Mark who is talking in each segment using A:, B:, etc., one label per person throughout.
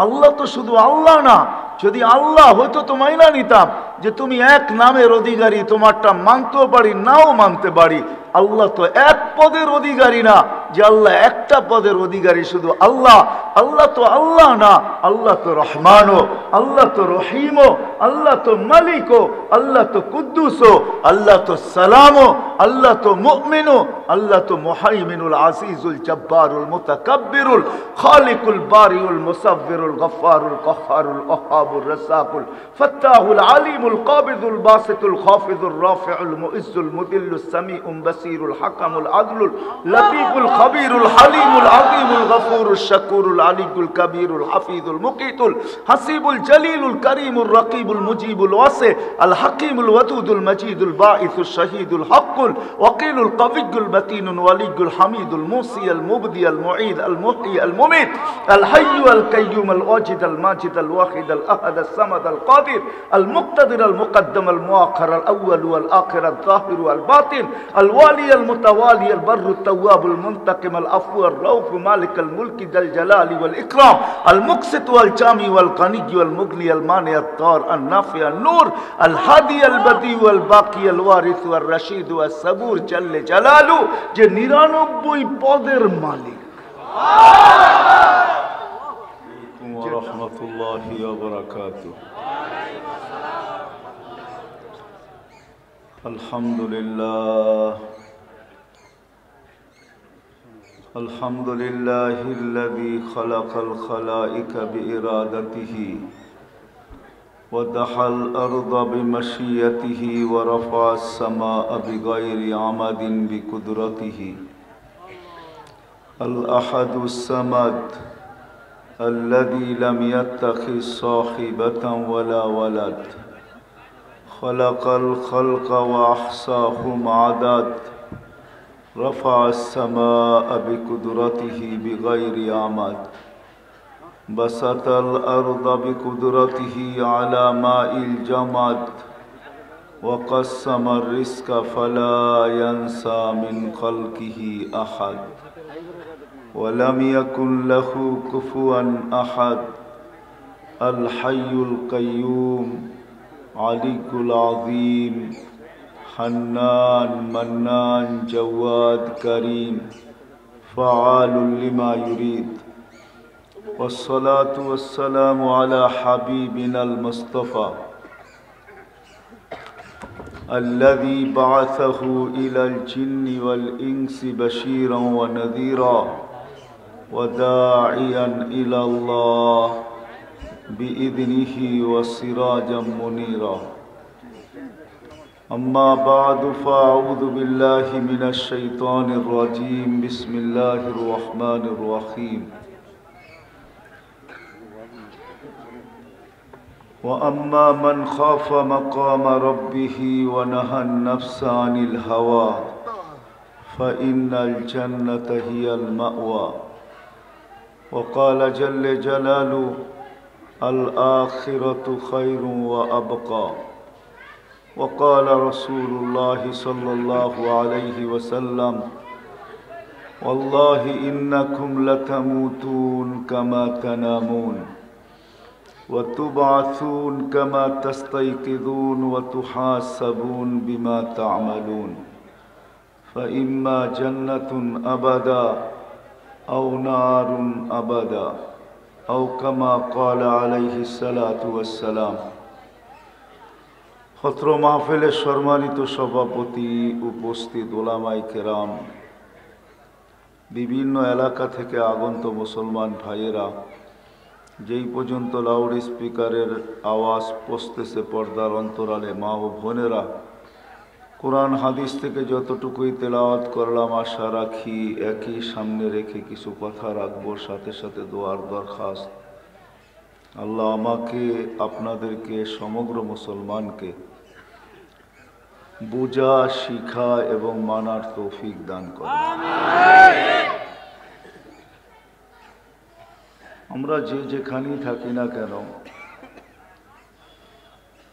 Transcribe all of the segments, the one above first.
A: আল্লাহ তো শুধু আল্লাহ না, যদি আল্লাহ হয়তো তো মাইনা নিতাম যে তুমি এক নামের অধিকারী, তোমারটা মানতেও পারি নাও মানতে পারি। আল্লাহ তো এক পদের অধিকারী না যে আল্লাহ একটা পদের অধিকারী, শুধু আল্লাহ। আল্লাহ তো আল্লাহ না, আল্লাহ তো রহমানও, আল্লাহ তো রহিমও, আল্লাহ তো মালিকও, আল্লাহ তো কুদ্দুসও, আল্লাহ তো সালামও, আল্লাহ তো মুমিনও, আল্লাহ তো মুহাইমিনুল আজিজুল জব্বারুল মুতাকাব্বিরুল খালিকুল বারিউল মুসাব্বিরুল গফফারুল কহ্হারুল ওহাবুর রাসাকুল ফাত্তাহুল আলিমুল কাবিদুল বাসিতুল খাফিজুর রাফিউল মুইজ্জুল মুদিল্লুস সামিউল বাসিরুল হাকামুল আদলুল লতীফুল খবীরুল হালিমুল আযীমুল গফুরুশ শাকুরুল আলিয়ুল কবীরুল হাফিজুল মুকিতুল হাসিবুল জলিলুল করিমুর রকিবুল মুজিবুল ওয়াসি আল হাকিমুল ওয়াদুদুল মজিদুল বাঈসুশ শহীদুল হকুল ওয়াকিলুল কবিয়ুল মতিনুল ওয়ালিয়ুল হামিদুল মুসি আল মুবদি আল মুঈদ আল মুহয়ি আল মুমীত আল হাইয়্যু আল কাইয়্যুম আল ওয়াজিদ আল মাজিদ আল ওয়াহিদ আল আহাদ আল সামাদ আল কাদির আল মুক্তাদির আল মুকদ্দম আল মুআখ্খার আল আউয়াল ওয়াল আখির আল যাহির ওয়াল বাতিন আল ওয়ালি আল মুতাওয়ালি আল বররু التواب المنتقم العفو الرؤوف مالك الملك ذا الجلال والإكرام المقسط والجامع والغني والمغني المانع الضار النافع النور الهادي البديع والباقي الوارث والرشيد والصبور جل جلاله যে 99 পদের মালিক। ওয়া রাহমাতুল্লাহি ওয়া বারাকাতুহু। আলহামদুলিল্লাহ الحمد لله الذي خلق الخلائق بإرادته ودحى الأرض بمشيئته ورفع السماء بغير عمد بقدرته الأحد الصمد الذي لم يتخذ صاحبة ولا ولد خلق الخلق وأحصاهم عدد رفع السماء بقدرته بغير عمد بسط الأرض بقدرته على ماء الجمد وقسم الرزق فلا ينسى من خلقه أحد ولم يكن له كفوا أحد الحي القيوم علي العظيم حنان منان جواد كريم فعال لما يريد والصلاة والسلام على حبيبنا المصطفى الذي بعثه إلى الجن والإنس بشيرا ونذيرا وداعيا إلى الله بإذنه وسراجا منيرا أما بعد فأعوذ بالله من الشيطان الرجيم بسم الله الرحمن الرحيم وأما من خاف مقام ربه ونهى النفس عن الهوى فإن الجنة هي المأوى وقال جل جلاله الآخرة خير وأبقى وقال رسول الله صلى الله عليه وسلم والله إنكم لتموتون كما تنامون وتبعثون كما تستيقظون وتحاسبون بما تعملون فإما جنة أبدا أو نار أبدا أو كما قال عليه الصلاة والسلام। অত্র মাহফিলের সম্মানিত সভাপতি, উপস্থিত ওলামায়ে কেরাম, বিভিন্ন এলাকা থেকে আগত মুসলমান ভাইয়েরা, যেই পর্যন্ত লাউড স্পিকারের আওয়াজ পৌঁছতেছে পর্দার অন্তরালে মা ও বোনেরা, কোরআন হাদিস থেকে যতটুকুই তেলাওয়াত করলাম আশা রাখি একই সামনে রেখে কিছু কথা রাখবো, সাথে সাথে দোয়ার দরখাস্ত। আল্লাহ আমাকে, আপনাদেরকে, সমগ্র মুসলমানকে বুঝা, শিখা এবং মানার তৌফিক দান করেন। আমরা যে যেখানেই থাকি না কেন,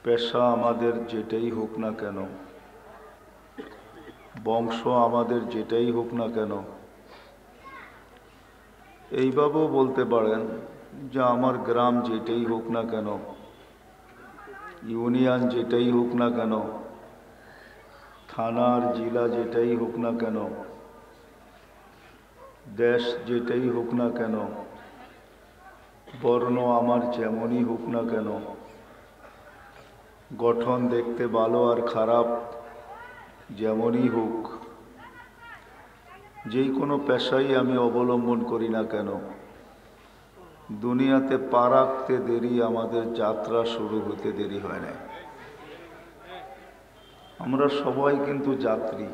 A: পেশা আমাদের যেটাই হোক না কেন, বংশ আমাদের যেটাই হোক না কেন, এইভাবেও বলতে পারেন যা আমার গ্রাম যেটাই হোক না কেন, ইউনিয়ন যেটাই হোক না কেন, থানার জেলা যেটাই হোক না কেন, দেশ যেটাই হোক না কেন, বর্ণ আমার যেমনই হোক না কেন, গঠন দেখতে ভালো আর খারাপ যেমনই হোক, যেই কোনো পেশাই আমি অবলম্বন করি না কেন, দুনিয়াতে পা রাখতে দেরি, আমাদের যাত্রা শুরু হতে দেরি হয় না। আমরা সবাই কিন্তু যাত্রী,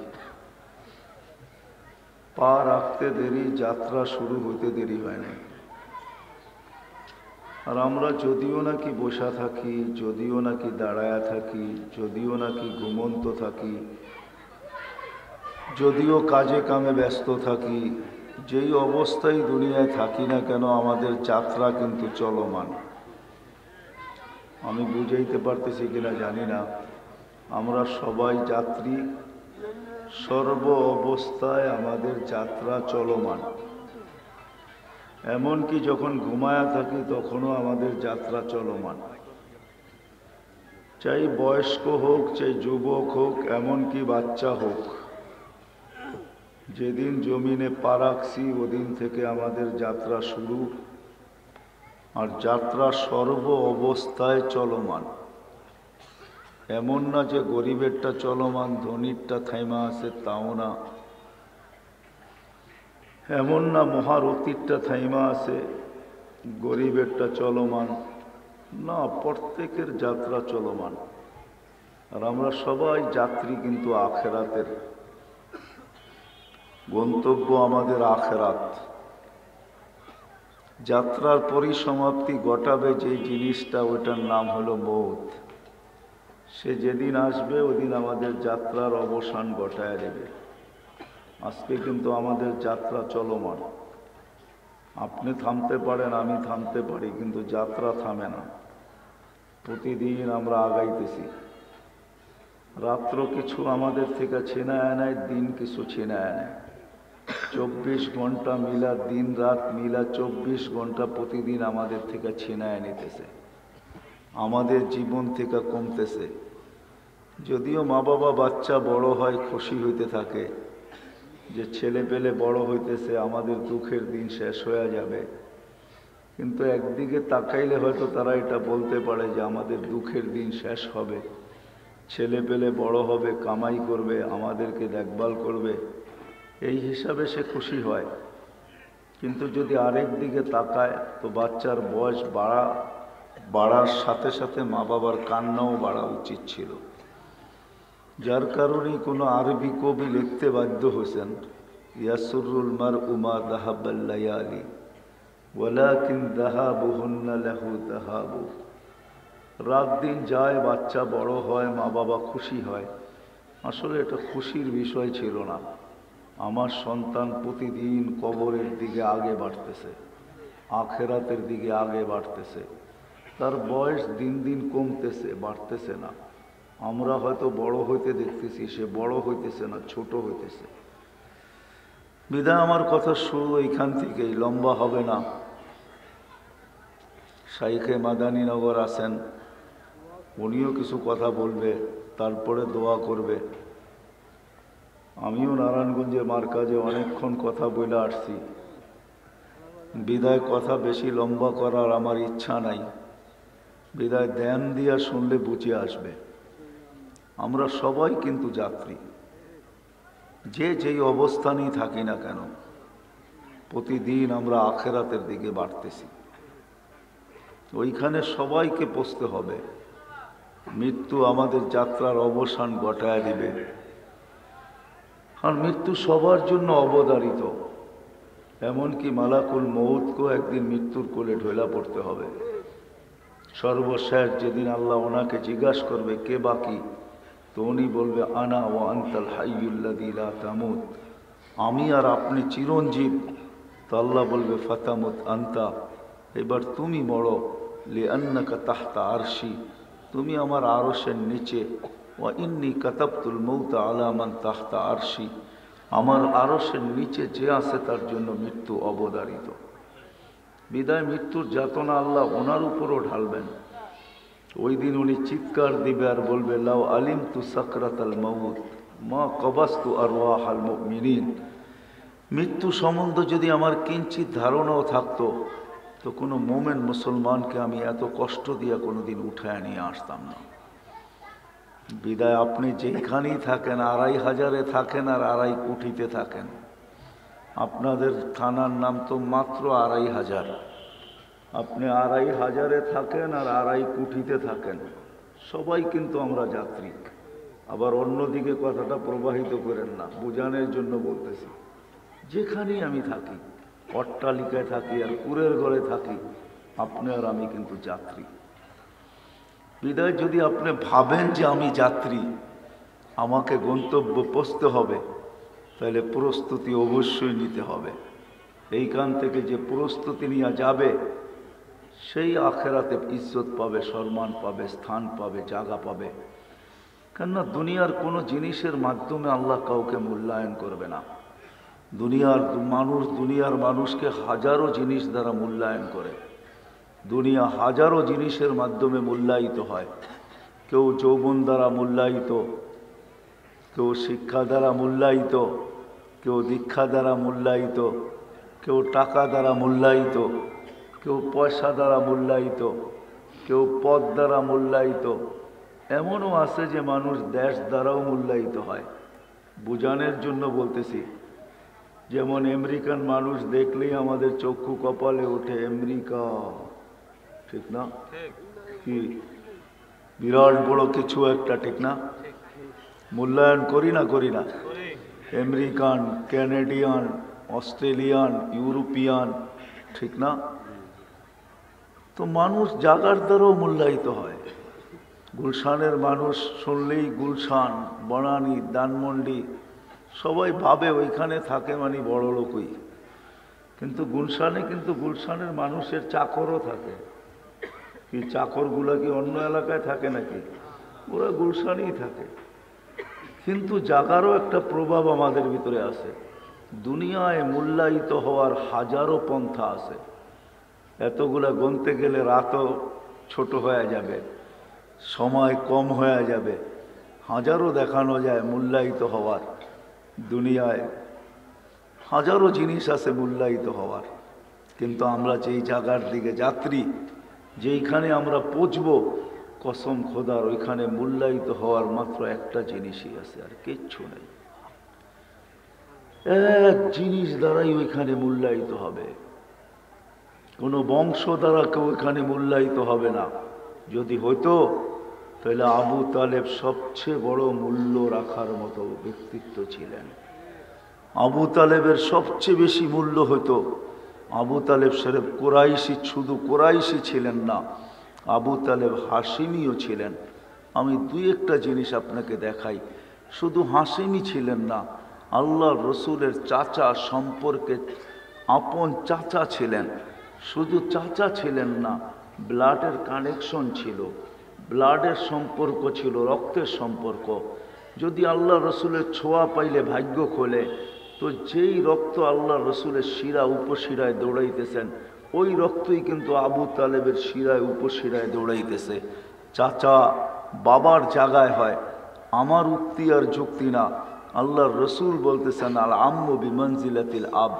A: পা রাখতে দেরি, যাত্রা শুরু হতে দেরি হয় না। আর আমরা যদিও নাকি বসা থাকি, যদিও নাকি দাঁড়ায়া থাকি, যদিও নাকি ঘুমন্ত থাকি, যদিও কাজে কামে ব্যস্ত থাকি, যেই অবস্থায় দুনিয়ায় থাকি না কেন, আমাদের যাত্রা কিন্তু চলমান। আমি বুঝাইতে পারতেছি কিনা জানি না, আমরা সবাই যাত্রী, সর্ব অবস্থায় আমাদের যাত্রা চলমান। এমনকি যখন ঘুমায়া থাকি তখনও আমাদের যাত্রা চলমান। চাই বয়স্ক হোক, চাই যুবক হোক, এমনকি বাচ্চা হোক, যেদিন জমিনে পা রাখছি ওদিন থেকে আমাদের যাত্রা শুরু। আর যাত্রা সর্ব অবস্থায় চলমান। এমন না যে গরিবেরটা চলমান, ধনীরটা থাইমা আছে, তাও না। এমন না মহারথীরটা থাইমা আছে, গরিবেরটা চলমান না, প্রত্যেকের যাত্রা চলমান। আর আমরা সবাই যাত্রী কিন্তু আখেরাতের। গন্তব্য আমাদের আখেরাত। যাত্রার পরিসমাপ্তি ঘটাবে যে জিনিসটা, ওইটার নাম হলো মৌত। সে যেদিন আসবে ওদিন আমাদের যাত্রার অবসান ঘটায় দেবে। আজকে কিন্তু আমাদের যাত্রা চলমান। আপনি থামতে পারেন, আমি থামতে পারি, কিন্তু যাত্রা থামে না। প্রতিদিন আমরা আগাইতেছি। রাত্র কিছু আমাদের থেকে ছিনায় নেয়, দিন কিছু ছিনায় নেয়। 24 ঘন্টা মিলা, দিন রাত মিলা 24 ঘন্টা প্রতিদিন আমাদের থেকে ছিনায় নিতেছে, আমাদের জীবন থেকে কমতেছে। যদিও মা বাবা বাচ্চা বড় হয় খুশি হইতে থাকে যে ছেলে পেলে বড় হইতেছে, আমাদের দুঃখের দিন শেষ হয়ে যাবে। কিন্তু একদিকে তাকাইলে হয়তো তারা এটা বলতে পারে যে আমাদের দুঃখের দিন শেষ হবে, ছেলে পেলে বড় হবে, কামাই করবে, আমাদেরকে দেখভাল করবে, এই হিসাবে সে খুশি হয়। কিন্তু যদি আরেক দিকে তাকায় তো বাচ্চার বয়স বাড়ার সাথে সাথে মা বাবার কান্নাও বাড়া উচিত ছিল। যার কারণেই কোনো আরবি কবি লিখতে বাধ্য হয়েছেন, ইয়াসুরুল মারউ মা দাহাবাল লায়ালি ওয়ালাকিন দাহাবুহুন্না লাহু দাহাবু। রাত দিন যায়, বাচ্চা বড় হয়, মা বাবা খুশি হয়। আসলে এটা খুশির বিষয় ছিল না। আমার সন্তান প্রতিদিন কবরের দিকে আগে বাড়তেছে, আখেরাতের দিকে আগে বাড়তেছে। তার বয়স দিন দিন কমতেছে, বাড়তেছে না। আমরা হয়তো বড় হইতে দেখতেছি, সে বড় হইতেছে না, ছোট হইতেছে। বিদায় আমার কথা শুরু এইখান থেকেই, লম্বা হবে না। শাইখে মাদানীনগর আছেন, উনিও কিছু কথা বলবে, তারপরে দোয়া করবে। আমিও নারায়ণগঞ্জের মার্কাজে অনেকক্ষণ কথা বলে আসছি। বিদায় কথা বেশি লম্বা করার আমার ইচ্ছা নাই। বিদায় ধ্যান দিয়া শুনলে বুঝে আসবে। আমরা সবাই কিন্তু যাত্রী, যে যেই অবস্থানেই থাকি না কেন, প্রতিদিন আমরা আখেরাতের দিকে বাড়তেছি। ওইখানে সবাইকে পৌঁছতে হবে। মৃত্যু আমাদের যাত্রার অবসান ঘটায় দিবে। আর মৃত্যু সবার জন্য অবধারিত। এমনকি মালাকুল মউতকেও একদিন মৃত্যুর কোলে ঢোলা পড়তে হবে। সর্বশেষ যেদিন আল্লাহ ওনাকে জিজ্ঞাসা করবে কে বাকি, তো উনি বলবে আনা ওয়া আনতাল হাইয়ুল্লাযী লা তামুত, আমি আর আপনি চিরঞ্জীব। তো আল্লাহ বলবে ফাতামুত আনতা, এবার তুমি মরো, লিআন্নাকা তাহতা আরশি, তুমি আমার আরশের নিচে। ওয়া ইন্নী কাতাবতুল মৌতা আলা মান তাহতা আরশি, আমার আরশের নিচে যে আছে তার জন্য মৃত্যু অবধারিত। বিদায় মৃত্যুর যাতনা আল্লাহ ওনার উপরও ঢালবেন। ওই দিন উনি চিৎকার দিবে আর বলবে, লাউ আলিম তু সাকরাতাল মাউত মা কবাস্তু আরওয়াহাল মুমিনিন। মৃত্যু সম্বন্ধে যদি আমার কিঞ্চিত ধারণাও থাকতো, তো কোনো মোমেন মুসলমানকে আমি এত কষ্ট দিয়ে কোনোদিন উঠায় নিয়ে আসতাম না। বিদায় আপনি যেখানেই থাকেন, 2500-এ থাকেন আর 2.5 কোটিতে থাকেন, আপনাদের থানার নাম তো মাত্র 2500। আপনি 2500-এ থাকেন আর 2.5 কোটিতে থাকেন, সবাই কিন্তু আমরা যাত্রী। আবার অন্যদিকে কথাটা প্রবাহিত করেন না, বোঝানোর জন্য বলতেছি। যেখানেই আমি থাকি, অট্টালিকায় থাকি আর কুড়ের ঘরে থাকি, আপনি আর আমি কিন্তু যাত্রী। বিদায় যদি আপনি ভাবেন যে আমি যাত্রী, আমাকে গন্তব্য পৌঁছতে হবে, তাহলে প্রস্তুতি অবশ্যই নিতে হবে। এইখান থেকে যে প্রস্তুতি নিয়ে যাবে, সেই আখেরাতে ইজ্জত পাবে, সম্মান পাবে, স্থান পাবে, জায়গা পাবে। কেননা দুনিয়ার কোনো জিনিসের মাধ্যমে আল্লাহ কাউকে মূল্যায়ন করবে না। দুনিয়ার মানুষকে হাজারো জিনিস দ্বারা মূল্যায়ন করে। দুনিয়া হাজারো জিনিসের মাধ্যমে মূল্যায়িত হয়। কেউ যৌবন দ্বারা মূল্যায়িত, কেউ শিক্ষা দ্বারা মূল্যায়িত, কেউ দীক্ষা দ্বারা মূল্যায়িত, কেউ টাকা দ্বারা মূল্যায়িত, কেউ পয়সা দ্বারা মূল্যায়িত, কেউ পদ দ্বারা মূল্যায়িত। এমনও আছে যে মানুষ দেশ দ্বারাও মূল্যায়িত হয়। বোঝানোর জন্য বলতেছি, যেমন আমেরিকান মানুষ দেখলেই আমাদের চক্ষু কপালে ওঠে, আমেরিকা, ঠিক না? কি বিরাট বড় কিছু একটা, ঠিক না? মূল্যায়ন করি না আমেরিকান, ক্যানাডিয়ান, অস্ট্রেলিয়ান, ইউরোপিয়ান, ঠিক না? তো মানুষ জাগার দ্বারাও মূল্যায়িত হয়। গুলশানের মানুষ শুনলেই গুলশান, বনানী, ধানমন্ডি, সবাই ভাবে ওইখানে থাকে মানে বড় লোকই। কিন্তু গুলশানের মানুষের চাকরও থাকে। কি চাকরগুলা কি অন্য এলাকায় থাকে নাকি? ওরা গুলশানেই থাকে। কিন্তু জাগারও একটা প্রভাব আমাদের ভিতরে আছে। দুনিয়ায় মূল্যায়িত হওয়ার হাজারো পন্থা আছে। এতগুলা গুনতে গেলে রাতও ছোট হয়ে যাবে, সময় কম হয়ে যাবে। হাজারো দেখানো যায় মূল্যায়িত হওয়ার। দুনিয়ায় হাজারো জিনিস আছে মূল্যায়িত হওয়ার। কিন্তু আমরা যেই জায়গার দিকে যাত্রী, যেইখানে আমরা পৌঁছবো, কসম খোদার ওইখানে মূল্যায়িত হওয়ার মাত্র একটা জিনিসই আছে, আর কিচ্ছু নেই। এক জিনিস দ্বারাই ওইখানে মূল্যায়িত হবে। কোনো বংশ দ্বারা কেউ ওইখানে মূল্যায়িত হবে না। যদি হইতো তাহলে আবু তালেব সবচেয়ে বড় মূল্য রাখার মতো ব্যক্তিত্ব ছিলেন। আবু তালেবের সবচেয়ে বেশি মূল্য হতো। আবু তালেব শরীফ কুরাইশি, শুধু কুরাইশি ছিলেন না, আবু তালেব হাশিমিও ছিলেন। আমি দুই একটা জিনিস আপনাকে দেখাই। শুধু হাশিমি ছিলেন না, আল্লাহ রসুলের চাচা সম্পর্কে আপন চাচা ছিলেন। শুধু চাচা ছিলেন না, ব্লাডের কানেকশন ছিল, ব্লাডের সম্পর্ক ছিল, রক্তের সম্পর্ক। যদি আল্লাহ রসুলের ছোঁয়া পাইলে ভাগ্য খোলে, তো যেই রক্ত আল্লাহ রসুলের শিরা উপশিরায় দৌড়াইতেছেন, ওই রক্তই কিন্তু আবু তালেবের শিরায় উপশিরায় দৌড়াইতেছে। চাচা বাবার জায়গায় হয়, আমার উক্তি আর যুক্তি না। আল্লাহর রসুল বলতেছেন, আল আম্মু বিমনজিলাতিল আব।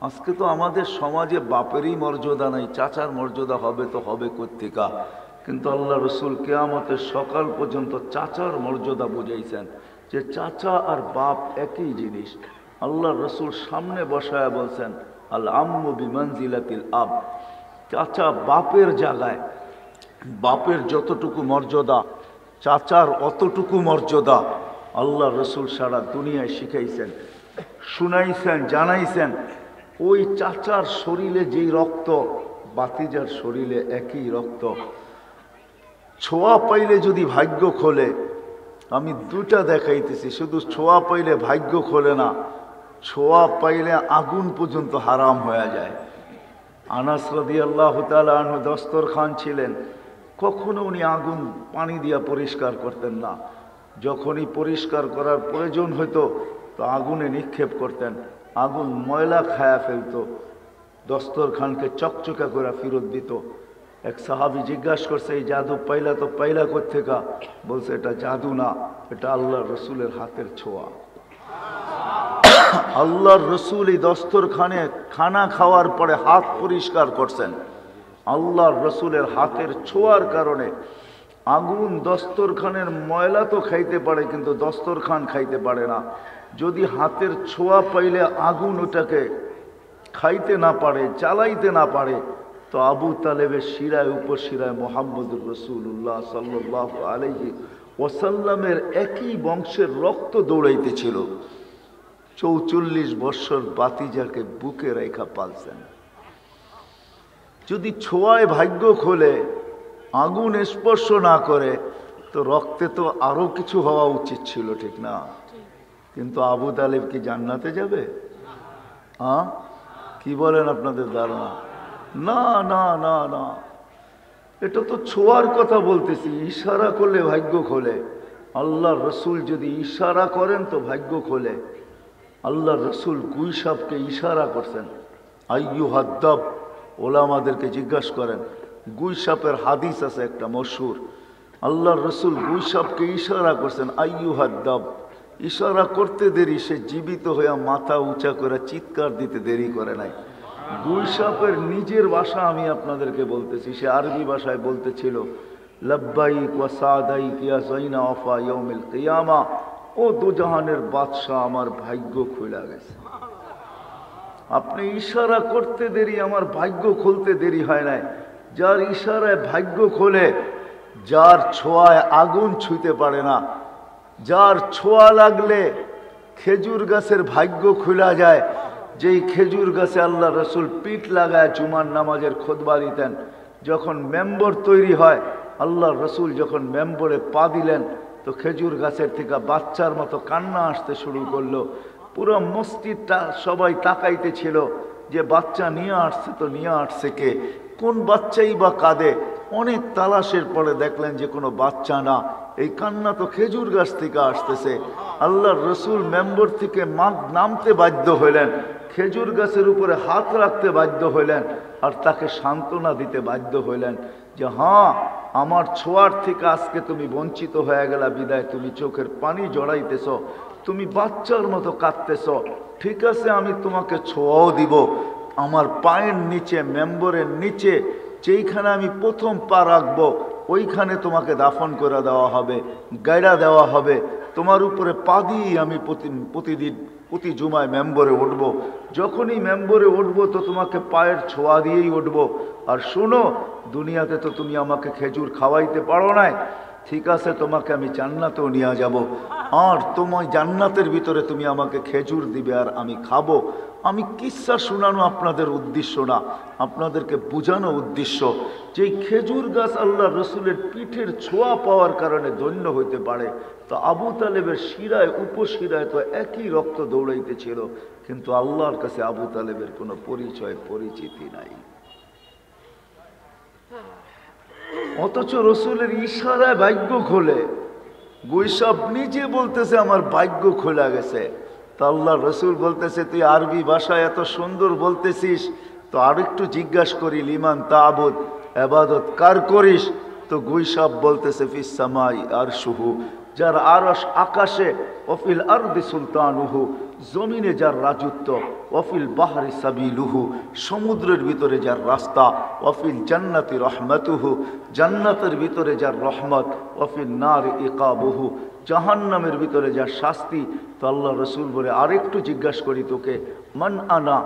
A: আজকে তো আমাদের সমাজে বাপেরই মর্যাদা নাই, চাচার মর্যাদা হবে তো হবে কোত্থেকা। কিন্তু আল্লাহ রসুল কিয়ামতের সকাল পর্যন্ত চাচার মর্যাদা বুঝাইছেন, যে চাচা আর বাপ একই জিনিস। আল্লাহ রসুল সামনে বসায় বলছেন, আল আম্মু বিমনজিলাতিল আব। চাচা বাপের জায়গায়, বাপের যতটুকু মর্যাদা চাচার অতটুকু মর্যাদা। আল্লাহ রসুল সারা দুনিয়ায় শিখাইছেন, শুনাইছেন, জানাইছেন। ওই চাচার শরীরে যেই রক্ত, বাতিজার শরীরে একই রক্ত। ছোঁয়া পাইলে যদি ভাগ্য খোলে, আমি দুটা দেখাইতেছি, শুধু ছোঁয়া পাইলে ভাগ্য খোলে না, ছোঁয়া পাইলে আগুন পর্যন্ত হারাম হয়ে যায়। আনাস রাদিয়াল্লাহু তাআলা আনহু দস্তরখান ছিলেন, কখনো উনি আগুন পানি দিয়া পরিষ্কার করতেন না। যখনই পরিষ্কার করার প্রয়োজন হতো, তো আগুনে নিক্ষেপ করতেন, আগুন ময়লা খায়া ফেলত। দস্তরখানকে চকচকা করে ফেরত দিত। এক সাহাবী জিজ্ঞাসা করছে, এই জাদু পাইলা তো পাইলা কোত্থেকা? বলছে, এটা জাদু না, এটা আল্লাহর রসুলের হাতের ছোঁয়া। আল্লাহর রসুল এই দস্তরখানে খানা খাওয়ার পরে হাত পরিষ্কার করছেন। আল্লাহর রসুলের হাতের ছোঁয়ার কারণে আগুন দস্তরখানের ময়লা তো খাইতে পারে, কিন্তু দস্তরখান খাইতে পারে না। যদি হাতের ছোঁয়া পাইলে আগুন ওটাকে খাইতে না পারে, জ্বালাইতে না পারে, তো আবু তালেবের শিরায় উপশিরায় মুহাম্মদুর রাসূলুল্লাহ সাল্লাল্লাহু আলাইহি ওয়াসাল্লামের একই বংশের রক্ত দৌড়াইতেছিল। 44 বৎসর বাতিজাকে বুকে রেখা পালছেন। যদি ছোঁয়ায় ভাগ্য খোলে, আগুন স্পর্শ না করে, তো রক্তে তো আরো কিছু হওয়া উচিত ছিল, ঠিক না? কিন্তু আবু তালেব কি জান্নাতে যাবে? কি বলেন আপনাদের ধারণা? না না না না, এটা তো ছোঁয়ার কথা বলতেছি। ইশারা করলে ভাগ্য খোলে। আল্লাহর রসুল যদি ইশারা করেন তো ভাগ্য খোলে। আল্লাহর রসুল গুইসাবকে ইশারা করছেন, আইয়ুহাদ্দাব। ওলামাদেরকে জিজ্ঞাসা করেন, গুইসাপের হাদিস আছে একটা মশহুর। আল্লাহর রসুল গুইসাবকে ইশারা করছেন, আইয়ুহাদ্দাব। ইশারা করতে দেরি, সে জীবিত হইয়া মাথা উঁচা করে চিৎকার দিতে দেরি করে নাই। গুইসাপের নিজের ভাষা আমি আপনাদেরকে বলতেছি, সে আরবি ভাষায় বলতেছিল, লব্বাইক ওয়া সাদাইক ইয়া যাইনা ওয়াফা ইয়াউমিল কিয়ামা। ও দুজাহানের বাদশাহ, আমার ভাগ্য খুলে গেছে। আপনি ইশারা করতে দেরি, আমার ভাগ্য খুলতে দেরি হয় নাই। যার ইশারায় ভাগ্য খোলে, যার ছোঁয়ায় আগুন ছুঁতে পারে না, যার ছোঁয়া লাগলে খেজুর গাছের ভাগ্য খুলা যায়, যেই খেজুর গাছে আল্লাহ রসুল পিঠ লাগায় জুমার নামাজের খুতবা দিতেন। যখন মেম্বর তৈরি হয়, আল্লাহ রসুল যখন মেম্বরে পা দিলেন, তো খেজুর গাছের থেকে বাচ্চার মতো কান্না আসতে শুরু করলো। পুরো মসজিদটা সবাই তাকাইতেছিল যে বাচ্চা নিয়ে আসছে, তো নিয়ে আসছে কে? কোন বাচ্চাই বা কাঁদে? অনেক তালাশের পরে দেখলেন যে কোনো বাচ্চা না, এই কান্না তো খেজুর গাছ থেকে আসতেছে। আল্লাহর রসুল মেম্বর থেকে নামতে বাধ্য হইলেন, খেজুর গাছের উপরে হাত রাখতে বাধ্য হইলেন, আর তাকে সান্ত্বনা দিতে বাধ্য হইলেন যে হ্যাঁ, আমার ছোঁয়ার থেকে আজকে তুমি বঞ্চিত হয়ে গেলা, বিদায় তুমি চোখের পানি জড়াইতেছ, তুমি বাচ্চার মতো কাঁদতেছ। ঠিক আছে, আমি তোমাকে ছোঁয়াও দিব। আমার পায়ের নিচে, মেম্বরের নিচে যেইখানে আমি প্রথম পা রাখবো, ওইখানে তোমাকে দাফন করে দেওয়া হবে, গায়রা দেওয়া হবে। তোমার উপরে পা দিয়েই আমি প্রতি জুমায় মেম্বরে উঠব। যখনই মেম্বরে উঠবো, তো তোমাকে পায়ের ছোঁয়া দিয়েই উঠবো। আর শোনো, দুনিয়াতে তো তুমি আমাকে খেজুর খাওয়াইতে পারো নাই, ঠিক আছে, তোমাকে আমি জান্নাতেও নিয়ে যাব। আর তোমার জান্নাতের ভিতরে তুমি আমাকে খেজুর দিবে, আর আমি খাবো। আমি কিচ্ছা শোনানো আপনাদের উদ্দেশ্য না, আপনাদেরকে বোঝানো উদ্দেশ্য যে খেজুর গাছ আল্লাহ রসুলের পিঠের ছোঁয়া পাওয়ার কারণে ধন্য হইতে পারে। তো আবু তালেবের শিরায় উপশিরায় তো একই রক্ত দৌড়াইতেছিল, কিন্তু আল্লাহর কাছে আবু তালেবের কোনো পরিচিতি নাই। অথচ রসুলের ইশারায় ভাগ্য খোলে। গুইসাব নিজে বলতেছে আমার ভাগ্য খোলা গেছে। তো আল্লাহ রসুল বলতেছে, তুই আরবি ভাষায় এত সুন্দর বলতেছিস, তো আরেকটু জিজ্ঞাসা করি, লিমান তাবুদ, ইবাদত কার করিস? তো গুইসাব বলতেছে, ফিস সামাই আরশুহু, যার আরশ আকাশে, ওফিল আরদি সুলতানুহু, জমিনে যার রাজত্ব, ওফিল বাহরি সাবিলুহু, সমুদ্রের ভিতরে যার রাস্তা, ওফিল জান্নাতি রহমাতুহু, জান্নাতের ভিতরে যার রহমত, ওফিল নার ইকাবুহু, জাহান্নামের ভিতরে যার শাস্তি। তো আল্লাহ রসুল বলে, আরেকটু জিজ্ঞাসা করি তোকে, মান আনা,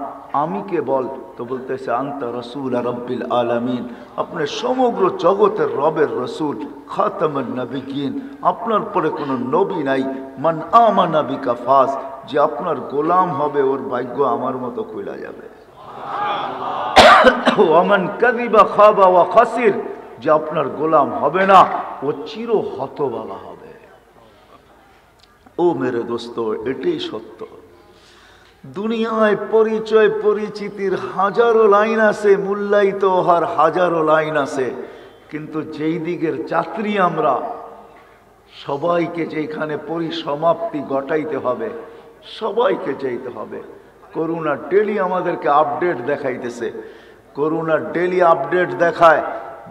A: আমি কে বল? তো বলতেছে, আনতা রসুল রব্বিল আলামিন, আপনার সমগ্র জগতের রবের রসুল, খাতামুন নবিয়্যিন, আপনার পরে কোনো নবী নাই। মান আমানা বিকা ফাজ, যে আপনার গোলাম হবে, ওর ভাগ্য আমার মতো খুলে যাবে। ওয়ামান কাযিবা খাবা ওয়া খাসির, যে আপনার গোলাম হবে না, ও চির হতভাগা হবে। ও মেরে দোস্ত, এটাই সত্য। দুনিয়ায় পরিচয় পরিচিতির হাজারো লাইন আছে, মূল্যায়িত হওয়ার হাজারো লাইন আছে, কিন্তু যেই দিকের যাত্রী আমরা, সবাইকে যেখানে পরিসমাপ্তি ঘটাইতে হবে, সবাইকে যেতে হবে। করুণা ডেলি আমাদেরকে আপডেট দেখাইতেছে, করুণা ডেলি আপডেট দেখায়।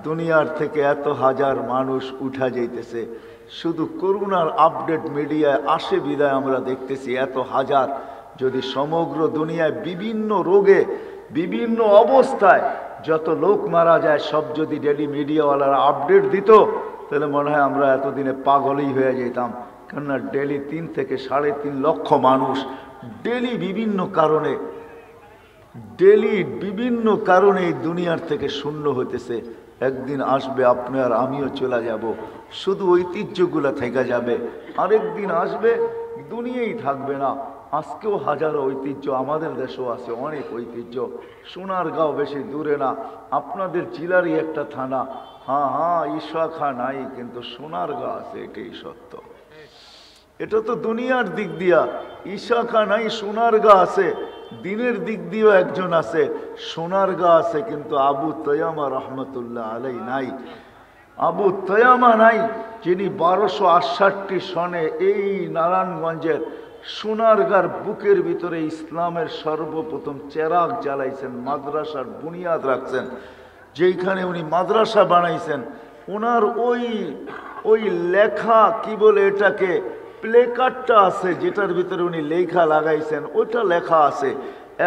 A: দুনিয়ার থেকে এত হাজার মানুষ উঠা যাইতেছে, শুধু করুণার আপডেট মিডিয়ায় আসে বিদায় আমরা দেখতেছি এত হাজার। যদি সমগ্র দুনিয়ায় বিভিন্ন রোগে বিভিন্ন অবস্থায় যত লোক মারা যায় সব যদি ডেলি মিডিয়াওয়ালারা আপডেট দিত, তাহলে মনে হয় আমরা এতদিনে পাগলই হয়ে যেতাম। কেননা ডেলি 3 থেকে 3.5 লক্ষ মানুষ ডেলি বিভিন্ন কারণে এই দুনিয়ার থেকে শূন্য হইতেছে। একদিন আসবে আপনি আর আমিও চলে যাব, শুধু ঐতিহ্যগুলা থেকে যাবে। আরেকদিন আসবে দুনিয়াই থাকবে না। আজকেও হাজারো ঐতিহ্য আমাদের দেশেও আছে, অনেক ঐতিহ্য। সোনারগাঁও বেশি দূরে না, আপনাদের জেলারই একটা থানা। হ্যাঁ ঈশাখা নাই, কিন্তু সোনারগাঁও আছে, এটাই সত্য। এটা তো দুনিয়ার দিক দিয়া, ঈশাখা নাই, সোনারগাঁ আছে। দিনের দিক দিয়েও একজন আছে, সোনারগাঁ আছে, কিন্তু আবু তয়ামা রহমতুল্লাহ আলাই নাই। আবু তয়ামা নাই, যিনি 1268 সনে এই নারায়ণগঞ্জের সোনারগাঁর বুকের ভিতরে ইসলামের সর্বপ্রথম চেরাগ জ্বালাইছেন, মাদ্রাসার বুনিয়াদ রাখছেন। যেইখানে উনি মাদ্রাসা বানাইছেন, ওনার ওই লেখা কি বলে এটাকে, প্লেকার্ডটা আছে, যেটার ভিতরে উনি লেখা লাগাইছেন, ওটা লেখা আছে।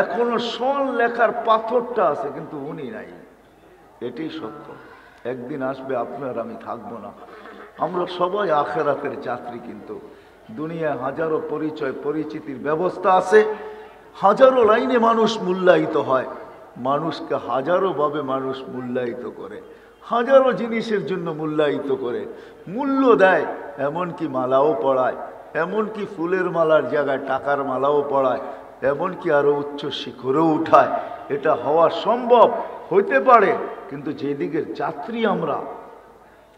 A: এখনো সোল লেখার পাথরটা আছে, কিন্তু উনি নাই। এটাই সত্য। একদিন আসবে আপনার আমি থাকবো না। আমরা সবাই আখেরাতের যাত্রী, কিন্তু দুনিয়ায় হাজারো পরিচয় পরিচিতির ব্যবস্থা আছে, হাজারো লাইনে মানুষ মূল্যায়িত হয়, মানুষকে হাজারো ভাবে মানুষ মূল্যায়িত করে, হাজারো জিনিসের জন্য মূল্যায়িত করে, মূল্য দেয়। এমনকি মালাও পড়ায়, এমনকি ফুলের মালার জায়গায় টাকার মালাও পড়ায়, এমনকি আরো উচ্চ শিখরেও উঠায়। এটা হওয়া সম্ভব হইতে পারে, কিন্তু যেদিকের যাত্রী আমরা,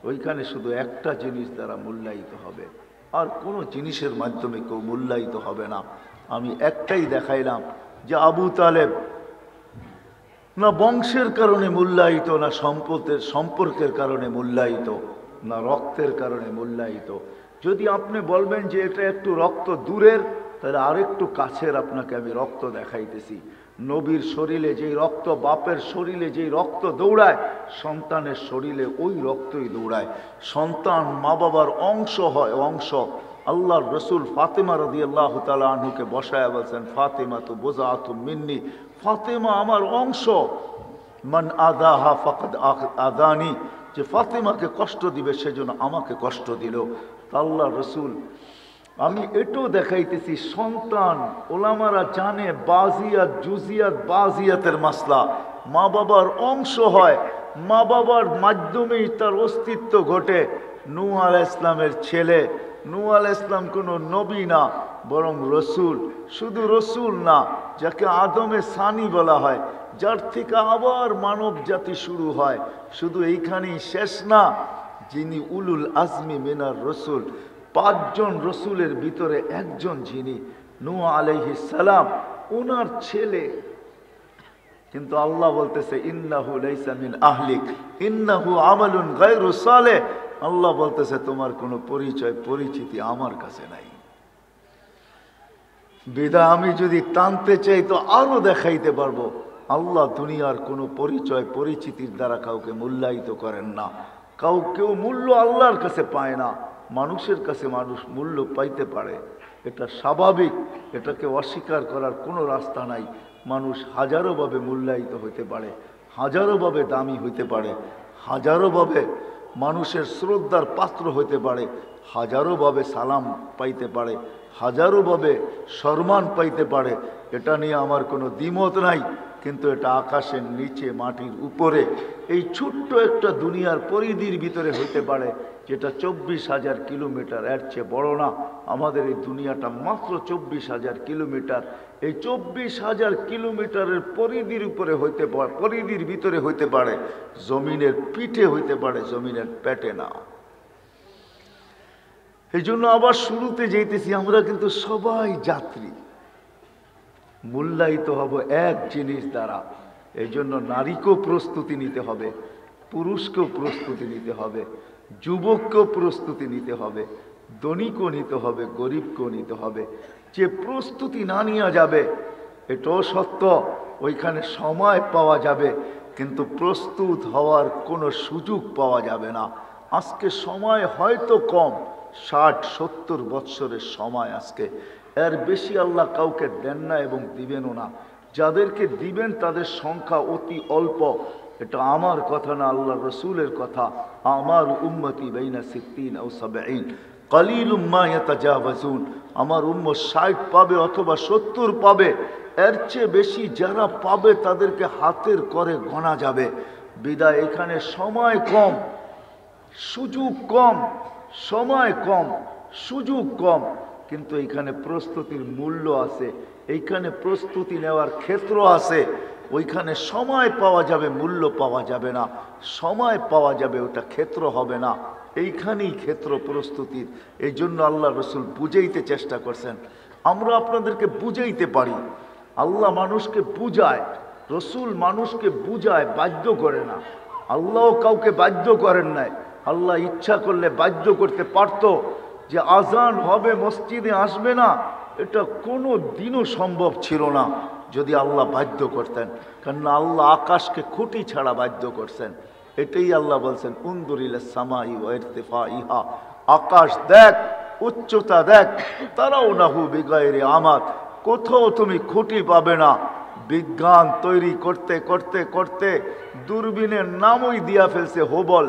A: ওইখানে শুধু একটা জিনিস দ্বারা মূল্যায়িত হবে, আর কোনো জিনিসের মাধ্যমে কেউ মূল্যায়িত হবে না। আমি একটাই দেখাইলাম যে আবু তালেব না বংশের কারণে মূল্যায়িত, না সম্পর্কের কারণে মূল্যায়িত, না রক্তের কারণে মূল্যায়িত। যদি আপনি বলবেন যে এটা একটু রক্ত দূরের, তাহলে আরেকটু কাছের আপনাকে আমি রক্ত দেখাইতেছি। নবীর শরীরে যেই রক্ত, বাপের শরীরে যেই রক্ত দৌড়ায়, সন্তানের শরীরে ওই রক্তই দৌড়ায়। সন্তান মা বাবার অংশ হয়, অংশ। আল্লাহর রসুল ফাতেমা রাদিয়াল্লাহু তাআলা আনহুকে বসায় বলছেন, ফাতেমা তো বোজাতু মিন্নি, ফাতেমা আমার অংশ। মান আদাহা ফাকাদ আদানি, যে ফাতেমাকে কষ্ট দিবে সেজন্য আমাকে কষ্ট দিল। আল্লাহ রসুল, আমি এটাও দেখাইতেছি, সন্তান ওলামারা জানে বাজিয়াত জুজিয়াত বাজিয়াতের মাসলা, মা বাবার অংশ হয়, মা বাবার মাধ্যমেই তার অস্তিত্ব ঘটে। নূহ আলাইহিস ইসলামের ছেলে, নূহ আলাইহিস ইসলাম কোনো নবী না, বরং রসুল। শুধু রসুল না, যাকে আদমে সানি বলা হয়, যার থেকে আবার মানব জাতি শুরু হয়। শুধু এইখানেই শেষ না, যিনি উলুল আজমি মিনার রসুল, 5 জন রসুলের ভিতরে একজন যিনি নূহ আলাইহিস সালাম, ওনার ছেলে। কিন্তু আল্লাহ বলতেছে ইন্নাহু লাইসা মিন আহলিক ইন্নাহু আমালুন গায়রু সালেহ। আল্লাহ বলতেছে তোমার কোনো পরিচয় পরিচিতি আমার কাছে নাই। বিদায় আমি যদি টানতে চাই তো আরো দেখাইতে পারবো। আল্লাহ দুনিয়ার কোনো পরিচয় পরিচিতির দ্বারা কাউকে মূল্যায়িত করেন না। কেউ মূল্য আল্লাহর কাছে পায় না, মানুষের কাছে মানুষ মূল্য পাইতে পারে, এটা স্বাভাবিক, এটাকে অস্বীকার করার কোনো রাস্তা নাই। মানুষ হাজারোভাবে মূল্যায়িত হইতে পারে, হাজারোভাবে দামি হইতে পারে, হাজারোভাবে মানুষের শ্রদ্ধার পাত্র হইতে পারে, হাজারোভাবে সালাম পাইতে পারে, হাজারোভাবে সম্মান পাইতে পারে। এটা নিয়ে আমার কোনো দ্বিমত নাই। কিন্তু এটা আকাশের নিচে মাটির উপরে এই ছোট্ট একটা দুনিয়ার পরিধির ভিতরে হইতে পারে, যেটা 24,000 কিলোমিটার, এর চেয়ে বড় না। আমাদের এই দুনিয়াটা মাত্র 24,000 কিলোমিটার। এই 24,000 কিলোমিটারের পরিধির উপরে হইতে পারে, পরিধির ভিতরে হইতে পারে, জমিনের পিঠে হইতে পারে, জমিনের পেটে না। এই জন্য আবার শুরুতে যেতেছি, আমরা কিন্তু সবাই যাত্রী, মূল্যায়িত হব এক জিনিস দ্বারা। এই জন্য নারীকেও প্রস্তুতি নিতে হবে, পুরুষকেও প্রস্তুতি নিতে হবে, যুবককেও প্রস্তুতি নিতে হবে, ধনীকেও নিতে হবে, গরিবকেও নিতে হবে। যে প্রস্তুতি না নেওয়া যাবে এটাও সত্য, ওইখানে সময় পাওয়া যাবে, কিন্তু প্রস্তুত হওয়ার কোনো সুযোগ পাওয়া যাবে না। আজকে সময় হয়তো কম, 60-70 বৎসরের সময় আজকে, এর বেশি আল্লাহ কাউকে দেন না এবং দিবেনও না। যাদেরকে দিবেন তাদের সংখ্যা অতি অল্প। এটা আমার কথা না, আল্লাহ রসুলের কথা। আমার উম্মতি বাইনা 60 ও 70 কলিলুম মা ইয়াতাজাওয়াজুন। আমার উম্মত 60 পাবে অথবা 70 পাবে, এর চেয়ে বেশি যারা পাবে তাদেরকে হাতের করে গোনা যাবে। বিদায় এখানে সময় কম, সুযোগ কম, সময় কম, সুযোগ কম, কিন্তু এইখানে প্রস্তুতির মূল্য আছে, এইখানে প্রস্তুতি নেওয়ার ক্ষেত্র আছে। ওইখানে সময় পাওয়া যাবে, মূল্য পাওয়া যাবে না। সময় পাওয়া যাবে, ওটা ক্ষেত্র হবে না। এইখানেই ক্ষেত্র প্রস্তুতির। এই জন্য আল্লাহ রসুল বুঝাইতে চেষ্টা করছেন। আমরা আপনাদেরকে বুঝাইতে পারি, আল্লাহ মানুষকে বুঝায়, রসুল মানুষকে বুঝায়, বাধ্য করে না। আল্লাহ কাউকে বাধ্য করেন নাই। আল্লাহ ইচ্ছা করলে বাধ্য করতে পারত যে আজান হবে মসজিদে আসবে না, এটা কোনো দিনও সম্ভব ছিল না যদি আল্লাহ বাধ্য করতেন। কেননা আল্লাহ আকাশকে খুঁটি ছাড়া বাধ্য করছেন। এটাই আল্লাহ বলছেন উনদুরিলা সামাই ওয়া ইরতিফাইহা, আকাশ দেখ, উচ্চতা দেখ, তারাও নাহু বিগাইরি আমাদ, কোথাও তুমি খুঁটি পাবে না। বিজ্ঞান তৈরি করতে করতে করতে দূরবীনের নামই দিয়া ফেলছে হোবল।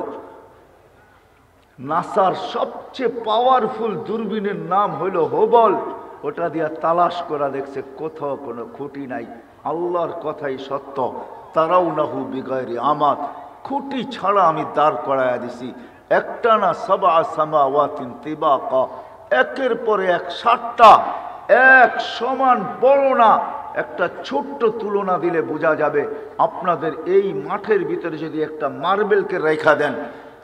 A: নাসার সবচেয়ে পাওয়ারফুল দূরবীনের নাম হইল হোবল। ওটা দিয়া তালাশ করা দেখছে, কোথাও কোনো খুঁটি নাই। আল্লাহর কথাই সত্য, তারাও নাহু বিগাইরি আমাদ, খুঁটি ছাড়া আমি দাঁড় করাইয়া দিছি। একটা না, সাবা সামাওয়াতিন তিবাকা, একের পরে এক 7টা, এক সমান বড় না। একটা ছোট্ট তুলনা দিলে বোঝা যাবে। আপনাদের এই মাঠের ভিতরে যদি একটা মার্বেলকে রেখা দেন,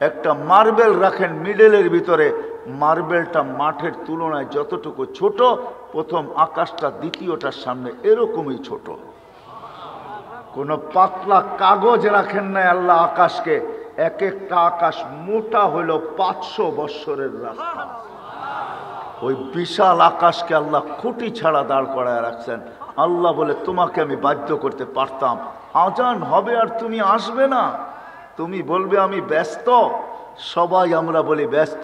A: একটা মার্বেল রাখেন মিডলের ভিতরে, মার্বেলটা মাঠের তুলনায় যতটুকু ছোট, প্রথম আকাশটা দ্বিতীয়টার সামনে এরকমই ছোট। কোনো পাতলা কাগজ রাখেন নাই আল্লাহ আকাশকে, এক একটা আকাশ মোটা হইল 500 বৎসরের রাস্তা। ওই বিশাল আকাশকে আল্লাহ খুঁটি ছাড়া দাঁড় করায় রাখছেন। আল্লাহ বলে তোমাকে আমি বাধ্য করতে পারতাম, আজান হবে আর তুমি আসবে না, তুমি বলবে আমি ব্যস্ত। সবাই আমরা বলি ব্যস্ত।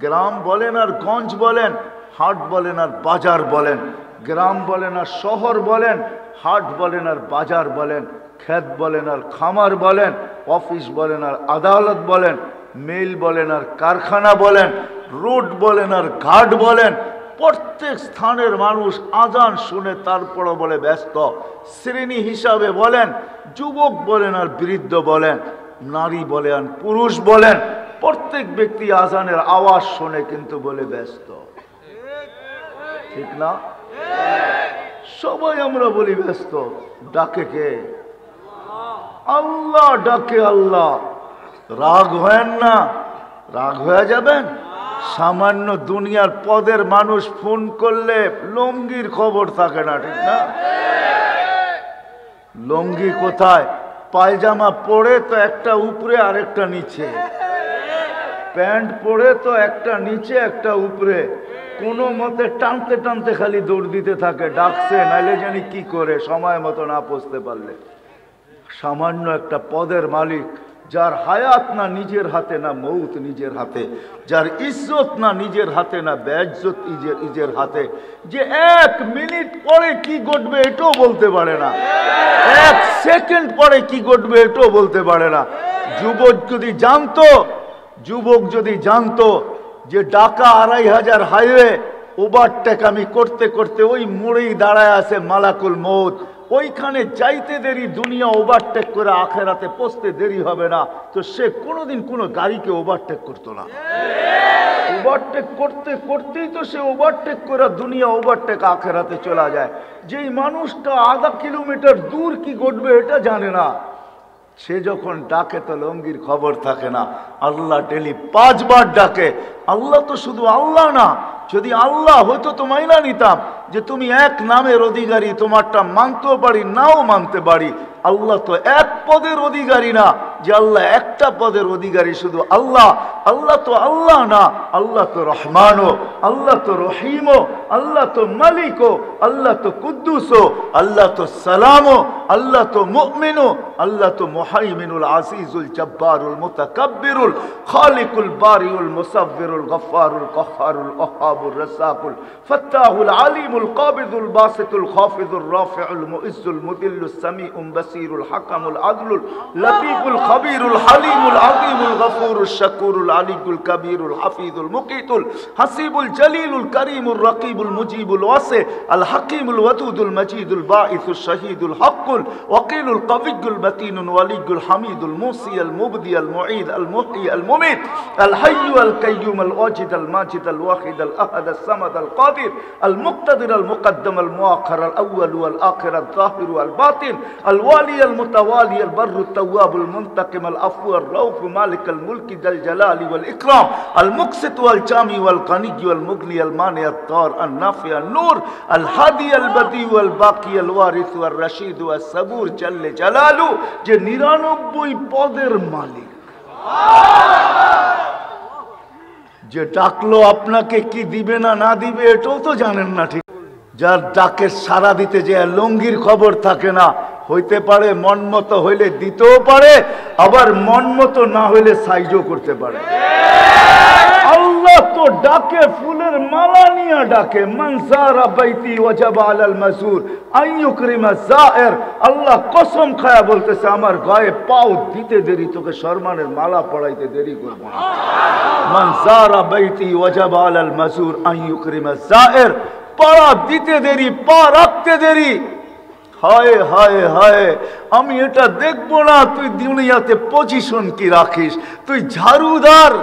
A: গ্রাম বলেন আর গঞ্জ বলেন, হাট বলেন আর বাজার বলেন, গ্রাম বলেন আর শহর বলেন, হাট বলেন আর বাজার বলেন, ক্ষেত বলেন আর খামার বলেন, অফিস বলেন আর আদালত বলেন, মিল বলেন আর কারখানা বলেন, রোড বলেন আর ঘাট বলেন, প্রত্যেক স্থানের মানুষ আজান শুনে তারপরও বলে ব্যস্ত। শ্রেণী হিসাবে বলেন, যুবক বলেন আর বৃদ্ধ বলেন, নারী বলেন পুরুষ বলেন, প্রত্যেক ব্যক্তি আজানের আওয়াজ শুনে কিন্তু বলে ব্যস্ত। ঠিক না? সবাই আমরা বলি ব্যস্ত। ডাকে কে? আল্লাহ ডাকে। আল্লাহ রাগ হয় না, রাগ হয়ে যাবেন। সামান্য দুনিয়ার পদের মানুষ ফোন করলে লুঙ্গির খবর থাকে না, ঠিক না? লুঙ্গি কোথায়? পায়জামা পরে তো একটা উপরে আর একটা নিচে, প্যান্ট পরে তো একটা নিচে একটা উপরে, কোনো মতে টানতে টানতে খালি দৌড় দিতে থাকে, ডাকছে নাইলে জানি কি করে, সময় মতো না পৌঁছতে পারলে। সামান্য একটা পদের মালিক, যার হায়াত না নিজের হাতে না মৌত নিজের হাতে, যার ইজ্জত না নিজের হাতে না বেইজ্জত নিজের হাতে, যে 1 মিনিট পরে কি ঘটবে এটাও বলতে পারে না, 1 সেকেন্ড পরে কি ঘটবে এটাও বলতে পারে না। যুবক যদি জানতো যে ঢাকা 2500 হাইওয়ে ওভারটেক আমি করতে করতে ওই মোড়েই দাঁড়ায় আছে মালাকুল মৌত, ওইখানে যাইতে দেরি, দুনিয়া ওভারটেক করে আখেরাতে পৌঁছতে দেরি হবে না, তো সে কোনোদিন কোনো গাড়িকে ওভারটেক করতো না। ওভারটেক করতে করতেই তো সে ওভারটেক করে দুনিয়া ওভারটেক আখেরাতে চলা যায়। যেই মানুষটা আধা কিলোমিটার দূর কি ঘটবে এটা জানে না, সে যখন ডাকে তো লঙ্গির খবর থাকে না। আল্লাহ ডেলি 5 বার ডাকে। আল্লাহ তো শুধু আল্লাহ না, যদি আল্লাহ হয়তো তো মাইনা নিতাম যে তুমি এক নামের অধিকারী, তোমারটা মানতেও পারি নাও মানতে পারি। আল্লাহ তো এক পদের অধিকারী না যে আল্লাহ একটা পদের অধিকারী শুধু আল্লাহ। আল্লাহ তো আল্লাহ না, আল্লাহ তো রহমানও, আল্লাহ তো রহিমও, আল্লাহ তো মালিকও, আল্লাহ তো কুদ্দুসও, আল্লাহ তো সালামও, আল্লাহ তো মুমিনও, আল্লাহ তো মুহাইমিনুল আজিজুল জব্বারুল মুতাকাব্বিরুল খালিকুল বারিউল মুসাব্বিরুল গফফারুল কহ্হারুল ওয়াহাবুর রাসাকুল ফাত্তাহুল আলিমুল কাবিদুল বাসিতুল খাফিজুর রাফিউল মুইজ্জুল মুদিল্লুস সামিউল বাসিরুল হাকামুল আদলুল লতীফুল খাবীরুল হালিমুল আযীমুল গফুরুশ শাকুরুল আলিয়ুল কবীরুল হাফিজুল মুকিতুল হাসিবুল জলিলুল করিমুর রকিবুল মুজিবুল ওয়াসি আল হাকিমুল ওয়াদুদুল মজিদুল বাঈসুশ শহীদুল হকুল ওয়াকিলুল কবিয়ুল মতিনুল ওয়ালিয়ুল হামিদুল মুসি আল মুবদি আল মুঈদ আল মুহয়ি আল মুমিত আল হাইয়্যু আল কাইয়্যুম আল ওয়াজিদ আল মাজিদ আল ওয়াহিদ আল আহাদ আল সামাদ আল কাদির আল মুক্তাদির আল মুকদ্দম আল মুআখ্খার আল আউয়াল ওয়াল আখির আল যাহির ওয়াল বাতিন আল ওয়ালি আল মুতাওয়ালি আল বররু التواب المنتقم العفو الرؤوف مالك الملك ذا الجلال والإكرام المقسط والجامع والغني والمغني المانع الضار النافع النور الهادي البديع والباقي الوارث والرشيد والصبور جل جلاله যে 99 পদের মালিক, যে ডাকলো আপনাকে কি দিবে না না দিবে এটাও তো জানেন না ঠিক। যার ডাকে সাড়া দিতে যে লঙ্গির খবর থাকে না, হইতে পারে মন মতো হইলে দিতেও পারে, আবার মন মতো না হইলে সাইজও করতে পারে। আল্লাহ তো ডাকে ফুলের মালা নিয়ে ডাকে, মান যারা বাইতি ওয়াজাবা আলাল মাযুর আন ইউকরিমা যায়ের। আল্লাহ কসম খায়া বলতেছে আমার গায়ে পাও দিতে দেরি, তোকে সম্মানের মালা পড়াইতে দেরি করব না। মান যারা বাইতি ওয়াজাবা আলাল মাযুর আন ইউকরিমা যায়ের, পা দিতে দেরি, পা রাখতে দেরি। হায় হায় হায়, আমি এটা দেখবো না তুই দুনিয়াতে পজিশন কি রাখিস, তুই ঝাড়ুদার,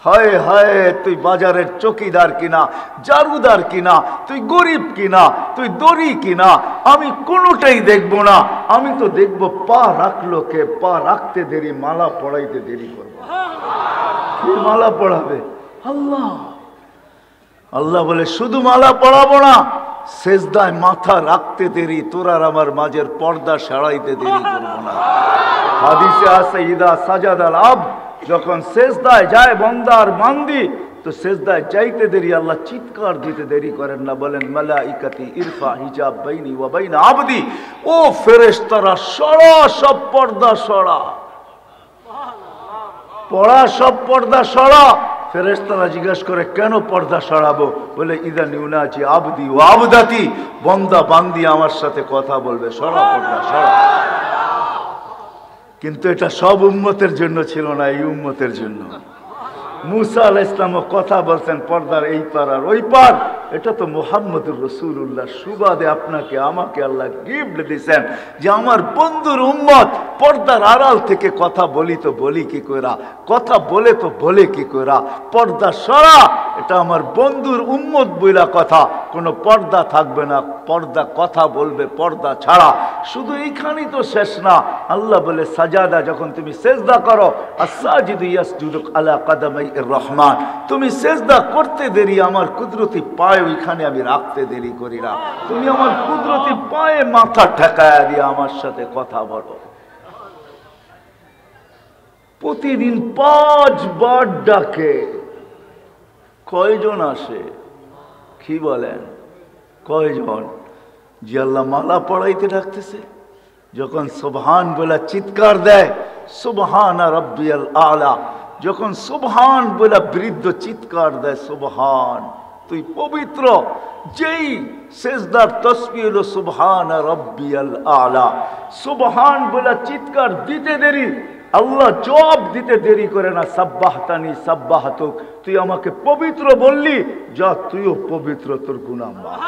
A: হায় হায় তুই বাজারের চকিদার কিনা, ঝাড়ুদার কিনা, তুই গরিব কিনা, তুই দড়ি কিনা, আমি কোনোটাই দেখবো না। আমি তো দেখবো পা রাখলো কে, পা রাখতে দেরি, মালা পড়াইতে দেরি করবো। কি মালা পড়াবে? আল্লাহ। আল্লাহ বলে শুধু মালা পড়াবো না, সেজদায় মাথা রাখতে দেরি, তোর আর আমার মাঝের পর্দা সারাইতে দেরি করবো না। হাদিসে আছে ইদা সাজাদাল আবদ, যখন সেজদায় যায় বান্দার বান্দি, তো সেজদায় যাইতে দেরি আল্লাহ চিৎকার দিতে দেরি করেন না। বলেন মালাইকাতি ইরফা হিজাব বাইনি ওয়া বাইনা আবদি, ও ফেরেশতারা সরা, সব পর্দা সরা, পড়া সব পর্দা সরা। ফেরেশতারা জিজ্ঞাসা করে কেন পর্দা সরাবো? বলে ইদা নিউনাজি আবদি ও আবদাতি, বান্দা বান্দি আমার সাথে কথা বলবে, সরা পর্দা সরা। কিন্তু এটা সব উম্মতের জন্য ছিল না, এই উম্মতের জন্য। মুসা আলাইহিস সালাম কথা বলছেন পর্দার এই পার আর ওই পার, এটা তো মুহাম্মদুর রাসূলুল্লাহ সুবাদে আপনাকে আমাকে আল্লাহ গিফট দিয়েছেন যে আমার বন্ধুর উম্মত পর্দার আড়াল থেকে কথা বলি তো বলি কি কইরা, কথা বলে তো বলে কি কইরা, পর্দা সরা, এটা আমার বন্ধুর উম্মত বইলা কথা, কোনো পর্দা থাকবে না, পর্দা কথা বলবে পর্দা ছাড়া। শুধু এইখানেই তো শেষ না, আল্লাহ বলে সাজাদা, যখন তুমি সেজদা করো, আস-সাজিদু ইয়াসজুদু আলা কাদামাই রহমান, তুমি সেজদা করতে দেরি আমার কুদরতি পায়ে ওইখানে আমি রাখতে দেরি করি না, তুমি আমার কুদরতি পায়ে মাথা ঠেকায়া দিয়ে আমার সাথে কথা বলো। প্রতিদিন 5 বার ডাকে, কয়জন আসে? কি বলেন কয়জন? যে আল্লাহ মালা পড়াইতে ডাকতেছে, যখন সুবহান বলে চিৎকার দেয়, সুবহান রাব্বিয়াল আলা, যখন সুবহান বলে বৃদ্ধ চিৎকার দেয়, সুবহান তুই পবিত্র, যেই সেজদার তাসবিহ হলো সুবহান রাব্বিয়াল আলা, সুবহান বলে চিৎকার দিতে দেরি, আল্লাহ জবাব দিতে দেরি করে না, সাব্বাহতানি সাব্বাহতুক, তুই আমাকে পবিত্র বললি, যা তুইও পবিত্র, তোর গুনাহ মাফ।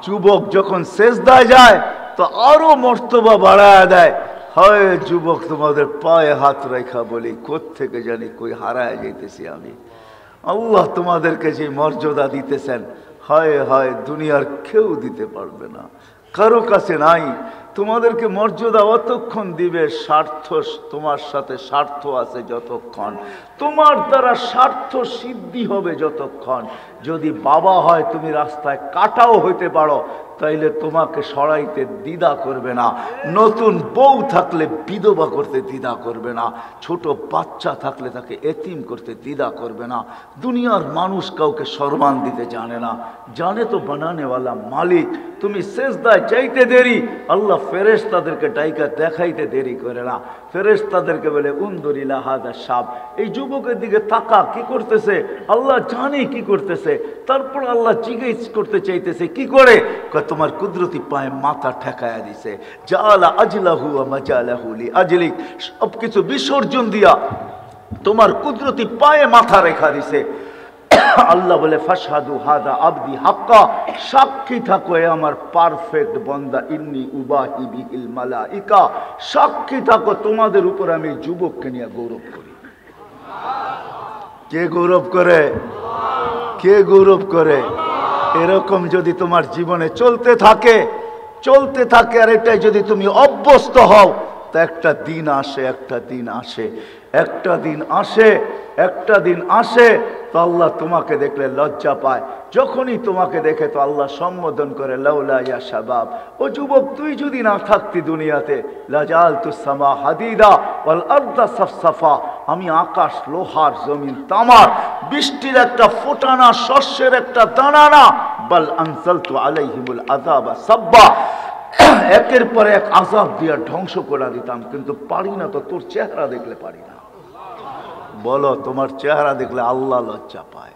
A: যুবক যখন সেজদায় যায় তো আরো মর্তবা বাড়ায় দেয়, হয় যুবক তোমাদের পায়ে হাত রেখা বলি, কোত্থেকে জানি কই হারায় যাইতেছি আমি। আল্লাহ তোমাদেরকে যে মর্যাদা দিতেছেন, হয় হয় দুনিয়ার কেউ দিতে পারবে না, কারো কাছে নাই। তোমাদেরকে মর্যাদা অতক্ষণ দিবে স্বার্থ, তোমার সাথে স্বার্থ আছে যতক্ষণ, তোমার দ্বারা স্বার্থ সিদ্ধি হবে যতক্ষণ। যদি বাবা হয় তুমি রাস্তায় কাটাও হইতে পারো, তাইলে তোমাকে সরাইতে দ্বিধা করবে না। নতুন বউ থাকলে বিধবা করতে দ্বিধা করবে না। ছোট বাচ্চা থাকলে তাকে এতিম করতে দ্বিধা করবে না। দুনিয়ার মানুষ কাউকে সম্মান দিতে জানে না, জানে তো বানানেওয়ালা মালিক। তুমি সেজদায় চাইতে দেরি, আল্লাহ ফেরেশতাদেরকে ডাইকা দেখাইতে দেরি করে না। ফেরেশতাদেরকে বলে উনদুরিলা হাদা সাব, এই যুবকের দিকে তাকা, কি করতেছে? আল্লাহ জানে কি করতেছে। তারপর আল্লাহ জিজ্ঞেস করতে চাইতেছে কি করে? তোমার কুদরতি পায়ে মাথা ঠেকায়া দিছে। জালা আজলাহু ওয়া মাজালাহু লি আজলিক, সবকিছু বিসর্জন দিয়া তোমার কুদরতি পায়ে মাথা রেখা দিছে। আল্লাহ বলে ফাশহাদু হাদা আবদি হাক্কা, সাক্ষী থাকো এ আমার পারফেক্ট বান্দা, ইন্নী উবাহি বিহিল মালাইকা, সাক্ষী থাকো তোমাদের উপর আমি যুবককে নিয়ে গৌরব করি। কে গৌরব করে? কে গৌরব করে? এরকম যদি তোমার জীবনে চলতে থাকে আর এটাই যদি তুমি অভ্যস্ত হও, তো একটা দিন আসে তো আল্লাহ তোমাকে দেখলে লজ্জা পায়। যখনই তোমাকে দেখে তো আল্লাহ সম্বোধন করে লাউলা ইয়া শাবাব, ও যুবক তুই যদি না থাকতি দুনিয়াতে, লাজালতুস সামা হাদিদা ওয়াল আরদা সাফসাফা, আমি আকাশ লোহার জমিন তামার, বৃষ্টির একটা ফোঁটানা শস্যের একটা দানা না, বাল আনজালতু আলাইহিমুল আযাবা সাব্বা, একের পর এক আযাব দিয়া ধ্বংস করে দিতাম। কিন্তু পারি না তো, তোর চেহারা দেখলে পারি না। বলো, তোমার চেহারা দেখলে আল্লাহ লজ্জা পায়।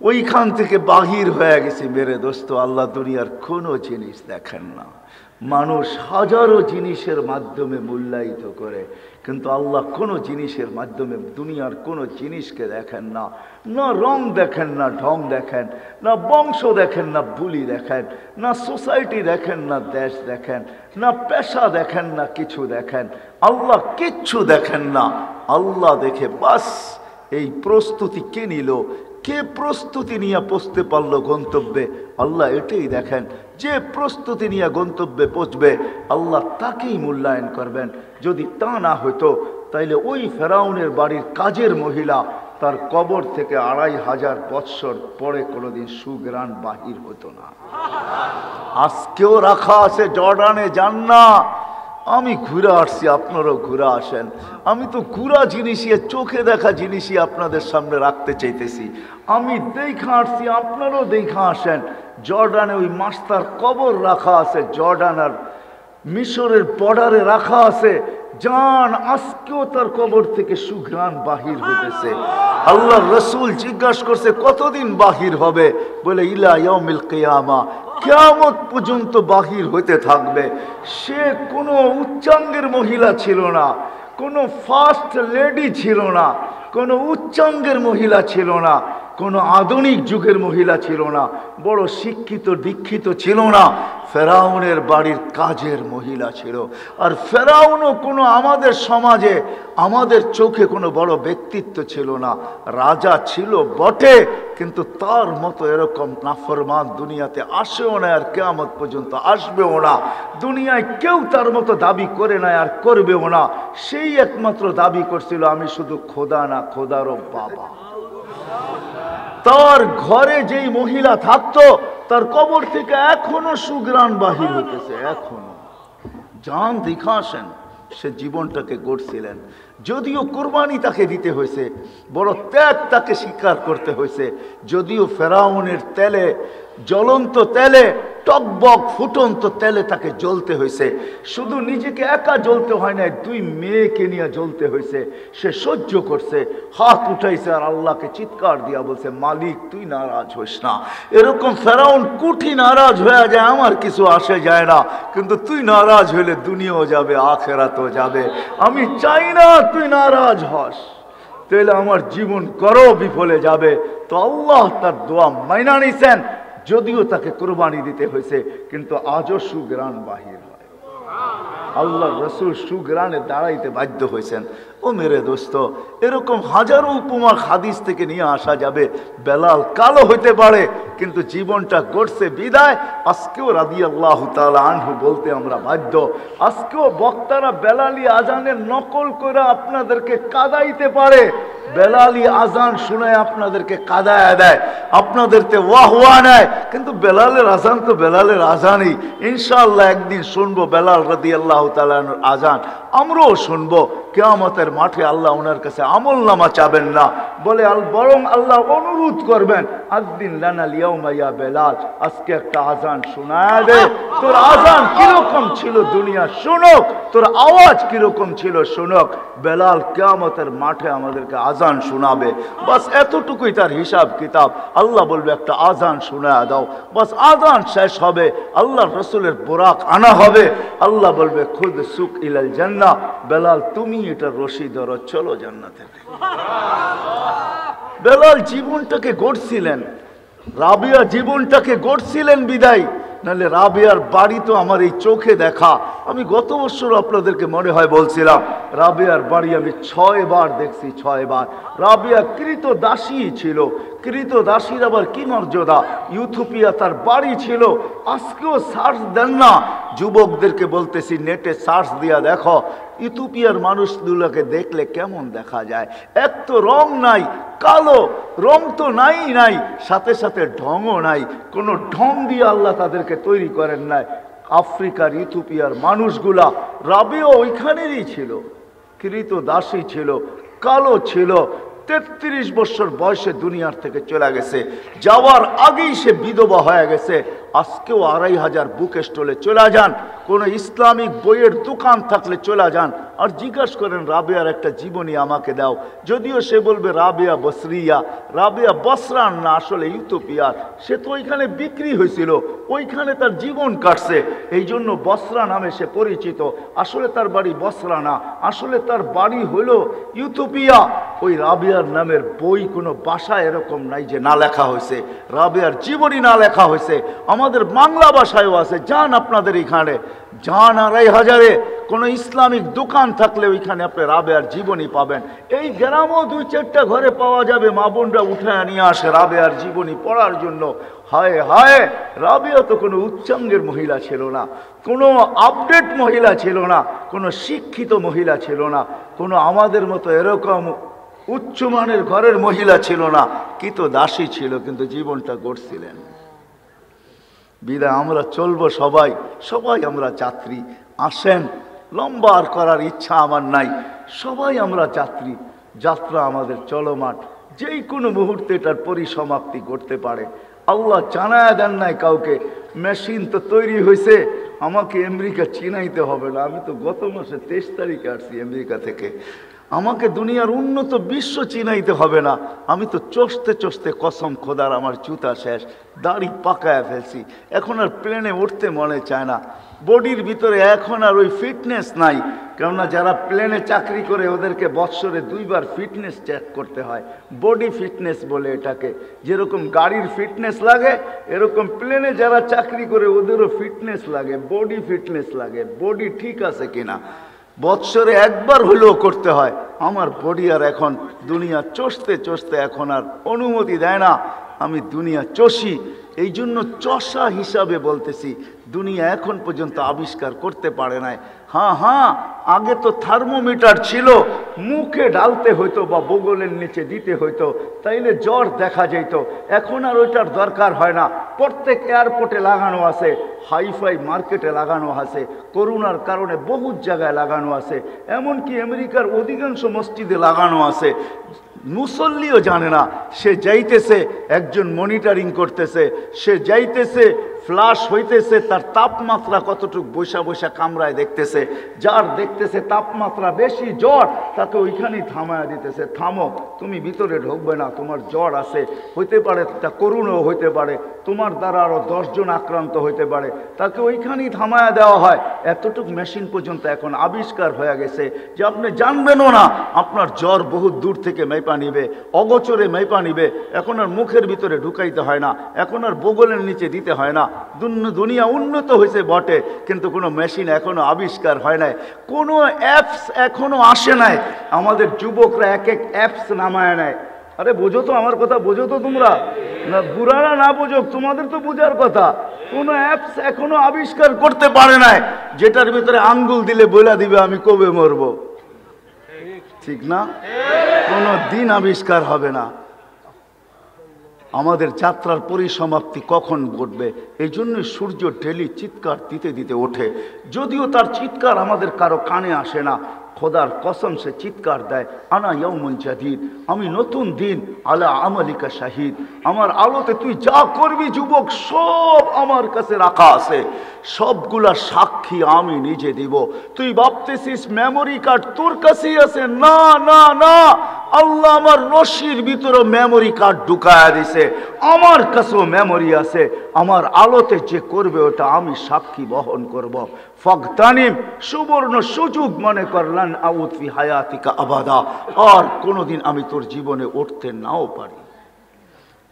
A: ওইখান থেকে বাহির হয়ে গেছি মেরে দোস্ত। আল্লাহ দুনিয়ার কোনো জিনিস দেখেন না। মানুষ হাজারো জিনিসের মাধ্যমে মূল্যায়িত করে, কিন্তু আল্লাহ কোনো জিনিসের মাধ্যমে দুনিয়ার কোনো জিনিসকে দেখেন না। না রং দেখেন, না ঢং দেখেন, না বংশ দেখেন, না বুলি দেখেন, না সোসাইটি দেখেন, না দেশ দেখেন, না পেশা দেখেন, না কিছু দেখেন। আল্লাহ কিচ্ছু দেখেন না। আল্লাহ দেখে বাস এই প্রস্তুতি কে নিল, কে প্রস্তুতি নিয়ে পৌঁছতে পারলো গন্তব্যে, আল্লাহ এটাই দেখেন। যে প্রস্তুতি নিয়ে গন্তব্যে পৌঁছবে আল্লাহ তাকেই মূল্যায়ন করবেন। যদি তা না হতো তাইলে ওই ফেরাউনের বাড়ির কাজের মহিলা তার কবর থেকে 2500 বৎসর পরে কোনোদিন সুগ্রাণ বাহির হতো না। আজকেও রাখা আছে জর্ডানে, যান না। আমি ঘুরে আসছি, আপনারাও ঘুরে আসেন। আমি তো ঘুরা জিনিসই, চোখে দেখা জিনিসই আপনাদের সামনে রাখতে চাইতেছি। আমি দেখা আসছি, আপনারাও দেখা আসেন। জর্ডানে ওই মাস্টার কবর রাখা আছে, জর্ডান আর মিশরের বর্ডারে রাখা আছে। জান আজকেও তার কবর থেকে সুঘ্রাণ বাহির হইতেছে। আল্লাহ রসুল জিজ্ঞাসা করছে কতদিন বাহির হবে? বলে ইলা ইয়াউমিল কিয়ামা, কিয়ামত পর্যন্ত বাহির হইতে থাকবে। সে কোনো উচ্চাঙ্গের মহিলা ছিল না, কোনো ফার্স্ট লেডি ছিল না, কোনো উচ্চাঙ্গের মহিলা ছিল না, কোনো আধুনিক যুগের মহিলা ছিল না, বড় শিক্ষিত দীক্ষিত ছিল না। ফেরাউনের বাড়ির কাজের মহিলা ছিল। আর ফেরাউনও কোনো আমাদের সমাজে, আমাদের চোখে কোনো বড় ব্যক্তিত্ব ছিল না। রাজা ছিল বটে, কিন্তু তার মতো এরকম নাফরমান দুনিয়াতে আসেও না, আর কিয়ামত পর্যন্ত আসবেও না। দুনিয়ায় কেউ তার মতো দাবি করে না, আর করবেও না। সেই একমাত্র দাবি করছিল আমি শুধু খোদা না, খোদারও বাবা। তার ঘরে যেই মহিলা থাকতো তার কবর থেকে এখনো সুঘ্রাণ বাহির হইতেছে, এখনো। জান দেখা আসেন, সে জীবনটাকে গড়ছিলেন। যদিও কোরবানি তাকে দিতে হয়েছে, বড় ত্যাগ তাকে স্বীকার করতে হয়েছে। যদিও ফেরাউনের তেলে, জ্বলন্ত তেলে, টকবক ফুটন্ত তেলে তাকে জ্বলতে হয়েছে। শুধু নিজেকে একা জ্বলতে হয় না, 2 মেয়েকে নিয়ে জ্বলতে হয়েছে। সে সহ্য করছে, হাত উঠাইছে আর আল্লাহকে চিৎকার দিয়া বলছে, মালিক তুই নারাজ হইস না। এরকম ফেরাউন কুঠি নারাজ হয়ে যায়, আমার কিছু আসে যায় না, কিন্তু তুই নারাজ হইলে দুনিয়াও যাবে, আখেরাতও যাবে। আমি চাই না তুই নারাজ হস, তাহলে আমার জীবন করো বিফলে যাবে। তো আল্লাহ তার দোয়া মাইনা নিছেন। যদিও তাকে কোরবানি দিতে হয়েছে, কিন্তু আজও সুঘ্রাণ বাহির হয়। আল্লাহ রসুল সুঘ্রাণে দাঁড়াইতে বাধ্য হয়েছেন। ও মেরে দোস্ত, এরকম হাজারো উপমা হাদিস থেকে নিয়ে আসা যাবে। বেলাল কালো হইতে পারে, কিন্তু জীবনটা গড়ছে বিদায় আজকেও রাদিয়াল্লাহু তাআলা আনহু বলতে আমরা বাধ্য। আজকেও বক্তারা বেলালি আজানের নকল করে আপনাদেরকে কাদাইতে পারে, বেলালি আজান শুনে আপনাদেরকে কাদায় দেয়, আপনাদেরকে ওয়াহ নেয়, কিন্তু বেলালের আজান তো বেলালের আজানই। ইনশাআল্লাহ একদিন শুনবো বেলাল রাদিয়াল্লাহু তাআলার আজান, আমরাও শুনবো। কিয়ামতের মাঠে আল্লাহ ওনার কাছে আমলনামা চাবেন না, বলে বরং আল্লাহ অনুরোধ করবেন, আযদিন লানা ইয়াউমা ইয়া বেলাল, আজকে একটা আজান শোনায় দে। তোর আজান কিরকম ছিল দুনিয়া শুনুক, তোর আওয়াজ কিরকম ছিল শুনুক। বেলাল কিয়ামতের মাঠে আমাদেরকে আজান শোনাবে, বাস এতটুকুই তার হিসাব কিতাব। আল্লাহ বলবে একটা আজান শোনায় দাও, বাস আজান শেষ হবে, আল্লাহর রাসূলের বোরাক আনা হবে, আল্লাহ বলবে খুদ সুক ইলাল জান্নাহ, বেলাল তুমি এটা রশি ধরো, চলো জান্নাতে। বেলাল জীবনটাকে গড়ছিলেন, রাবিয়া জীবনটাকে গড়ছিলেন বিদায়, নাহলে রাবিয়ার বাড়ি তো আমার এই চোখে দেখা। আমি গত বছর আপনাদেরকে মনে হয় বলছিলাম, রাবিয়ার বাড়ি আমি 6 বার দেখছি, 6 বার। রাবিয়া কৃত দাসী ছিল, কৃত দাসীর আবার কি মর্যাদা। ইউথোপিয়া তার বাড়ি ছিল, আজকেও সার্চ দেন না। যুবকদেরকে বলতেছি নেটে সার্চ দিয়া দেখো, ইথিওপিয়ার মানুষগুলোকে দেখলে কেমন দেখা যায়। এক তো রং নাই, কালো রং তো নাই, সাথে সাথে ঢংও নাই, কোনো ঢং দিয়ে আল্লাহ তাদেরকে তৈরি করেন নাই। আফ্রিকার ইথিওপিয়ার মানুষগুলা, রাবিও ওইখানেরই ছিল, কৃত দাসী ছিল, কালো ছিল, 33 বছর বয়সে দুনিয়ার থেকে চলে গেছে, যাওয়ার আগেই সে বিধবা হয়ে গেছে। আজকেও 2500 বুক স্টলে চলে যান, কোনো ইসলামিক বইয়ের দোকান থাকলে চলে যান, আর জিজ্ঞাসা করেন রাবিয়ার একটা জীবনী আমাকে দাও। যদিও সে বলবে রাবিয়া বসরিয়া, রাবিয়া বসরান না, আসলে ইথিওপিয়ার। সে তো ওইখানে বিক্রি হয়েছিল, ওইখানে তার জীবন কাটছে, এই জন্য বসরা নামে সে পরিচিত। আসলে তার বাড়ি বসরা না, আসলে তার বাড়ি হলো ইথিওপিয়া। ওই রাবিয়ার নামের বই কোনো ভাষায় এরকম নাই যে না লেখা হয়েছে, রাবিয়ার জীবনী না লেখা হয়েছে। আমাদের বাংলা ভাষায়ও আছে, যান আপনাদের এখানে, যান 2500-এ কোনো ইসলামিক দোকান থাকলে ওইখানে আপনি রাবেয়ার জীবনী পাবেন। এই গ্রামও 2-4টা ঘরে পাওয়া যাবে, মা বোনরা উঠে নিয়ে আসে রাবেয়ার জীবনী পড়ার জন্য। হায় হায়, রাবিয়া তো কোনো উচ্চাঙ্গের মহিলা ছিল না, কোনো আপডেট মহিলা ছিল না, কোনো শিক্ষিত মহিলা ছিল না, কোনো আমাদের মতো এরকম উচ্চমানের ঘরের মহিলা ছিল না, কি তো দাসী ছিল, কিন্তু জীবনটা গড়ছিলেন। বিদায় আমরা চলবো সবাই, সবাই আমরা যাত্রী। আসেন, লম্বা আর করার ইচ্ছা আমার নাই, সবাই আমরা যাত্রী, যাত্রা আমাদের চলমান, যেই কোনো মুহূর্তে এটার পরিসমাপ্তি করতে পারে। আল্লাহ জানায় দেন নাই কাউকে, মেশিন তো তৈরি হয়েছে, আমাকে আমেরিকা চিনাইতে হবে না। আমি তো গত মাসে 23 তারিখে আসছি আমেরিকা থেকে, আমাকে দুনিয়ার উন্নত বিশ্ব চিনাইতে হবে না। আমি তো চষতে চষতে কসম খোদার আমার জুতা শেষ, দাড়ি পাকায় ফেলছি, এখন আর প্লেনে উঠতে মনে চায় না। বডির ভিতরে এখন আর ওই ফিটনেস নাই, কেননা যারা প্লেনে চাকরি করে ওদেরকে বৎসরে 2 বার ফিটনেস চেক করতে হয়, বডি ফিটনেস বলে এটাকে। যেরকম গাড়ির ফিটনেস লাগে, এরকম প্লেনে যারা চাকরি করে ওদেরও ফিটনেস লাগে, বডি ফিটনেস লাগে, বডি ঠিক আছে কিনা বৎসরে 1 বার হলেও করতে হয়। আমার বডি আর এখন দুনিয়া চষতে চষতে এখন আর অনুমতি দেয় না, আমি দুনিয়া চষি। এই জন্য চষা হিসাবে বলতেছি, দুনিয়া এখন পর্যন্ত আবিষ্কার করতে পারে নাই। হ্যাঁ, আগে তো থার্মোমিটার ছিল, মুখে ঢালতে হইতো বা বগলের নিচে দিতে হইতো, তাইলে জ্বর দেখা যেত। এখন আর ওইটার দরকার হয় না, প্রত্যেক এয়ারপোর্টে লাগানো আছে, হাইফাই মার্কেটে লাগানো আছে, করোনার কারণে বহু জায়গায় লাগানো আছে, এমনকি আমেরিকার অধিকাংশ মসজিদে লাগানো আছে। মুসল্লিও জানে না, সে যাইতেছে, একজন মনিটরিং করতেছে, সে যাইতেছে, ফ্লাশ হইতেছে, তার তাপমাত্রা কতটুকু বৈশা বৈশা কামরায় দেখতেছে, যার দেখতেছে তাপমাত্রা বেশি জ্বর, তাকে ওইখানেই থামায়া দিতেছে, থামো, তুমি ভিতরে ঢুকবে না, তোমার জ্বর আছে, হইতে পারে তা করুণও হইতে পারে, তোমার দ্বারা আরও 10 জন আক্রান্ত হইতে পারে, তাকে ওইখানেই থামায়া দেওয়া হয়। এতটুকু মেশিন পর্যন্ত এখন আবিষ্কার হয়ে গেছে যে আপনি জানবেনও না, আপনার জ্বর বহুত দূর থেকে মেপা নিবে, অগোচরে মেপা নিবে। এখন আর মুখের ভিতরে ঢুকাইতে হয় না, এখন আর বগলের নিচে দিতে হয় না। দুনিয়া উন্নত হয়েছে বটে, কিন্তু কোনো মেশিন এখনো আবিষ্কার হয় নাই, কোনো অ্যাপস এখনো আসে নাই। আমাদের যুবকরা এক অ্যাপস নামায় নেয়, আরে বোঝো তো আমার কথা, বোঝো তো তোমরা? না বুড়ারা না বোঝো, তোমাদের তো বোঝার কথা। কোনো অ্যাপস এখনো আবিষ্কার করতে পারে নাই যেটার ভিতরে আঙ্গুল দিলে বলে দিবে আমি কবে মরব, ঠিক না? কোনো দিন আবিষ্কার হবে না। আমাদের যাত্রার পরিসমাপ্তি কখন ঘটবে? এই জন্যই সূর্য ডেলি চিৎকার দিতে দিতে ওঠে, যদিও তার চিৎকার আমাদের কারো কানে আসে না। খোদার কসম সে চিৎকার দেয়, আনা ইয়াউমুন জাদীদ, আমি নতুন দিন, আলা আমালিকা শাহিদ, আমার আলোতে তুই যা করবি যুবক সব আমার কাছে রাখা আছে, সবগুলা সাক্ষী আমি নিজে দিব। তুই ভাবতেছিস মেমোরি কার্ড তোর কাছেই আছে? না না না, আল্লাহ আমার রশির ভিতরে মেমোরি কার্ড ঢুকায়া দিছে, আমার কাছেও মেমোরি আছে। আমার আলোতে যে করবে ওটা আমি সাক্ষী বহন করব। ফাগতানিম, সুবর্ণ সুযোগ মনে করলেন, আউত ফি হায়াতিকা আবাদা, আর কোনোদিন আমি তোর জীবনে উঠতে নাও পারি।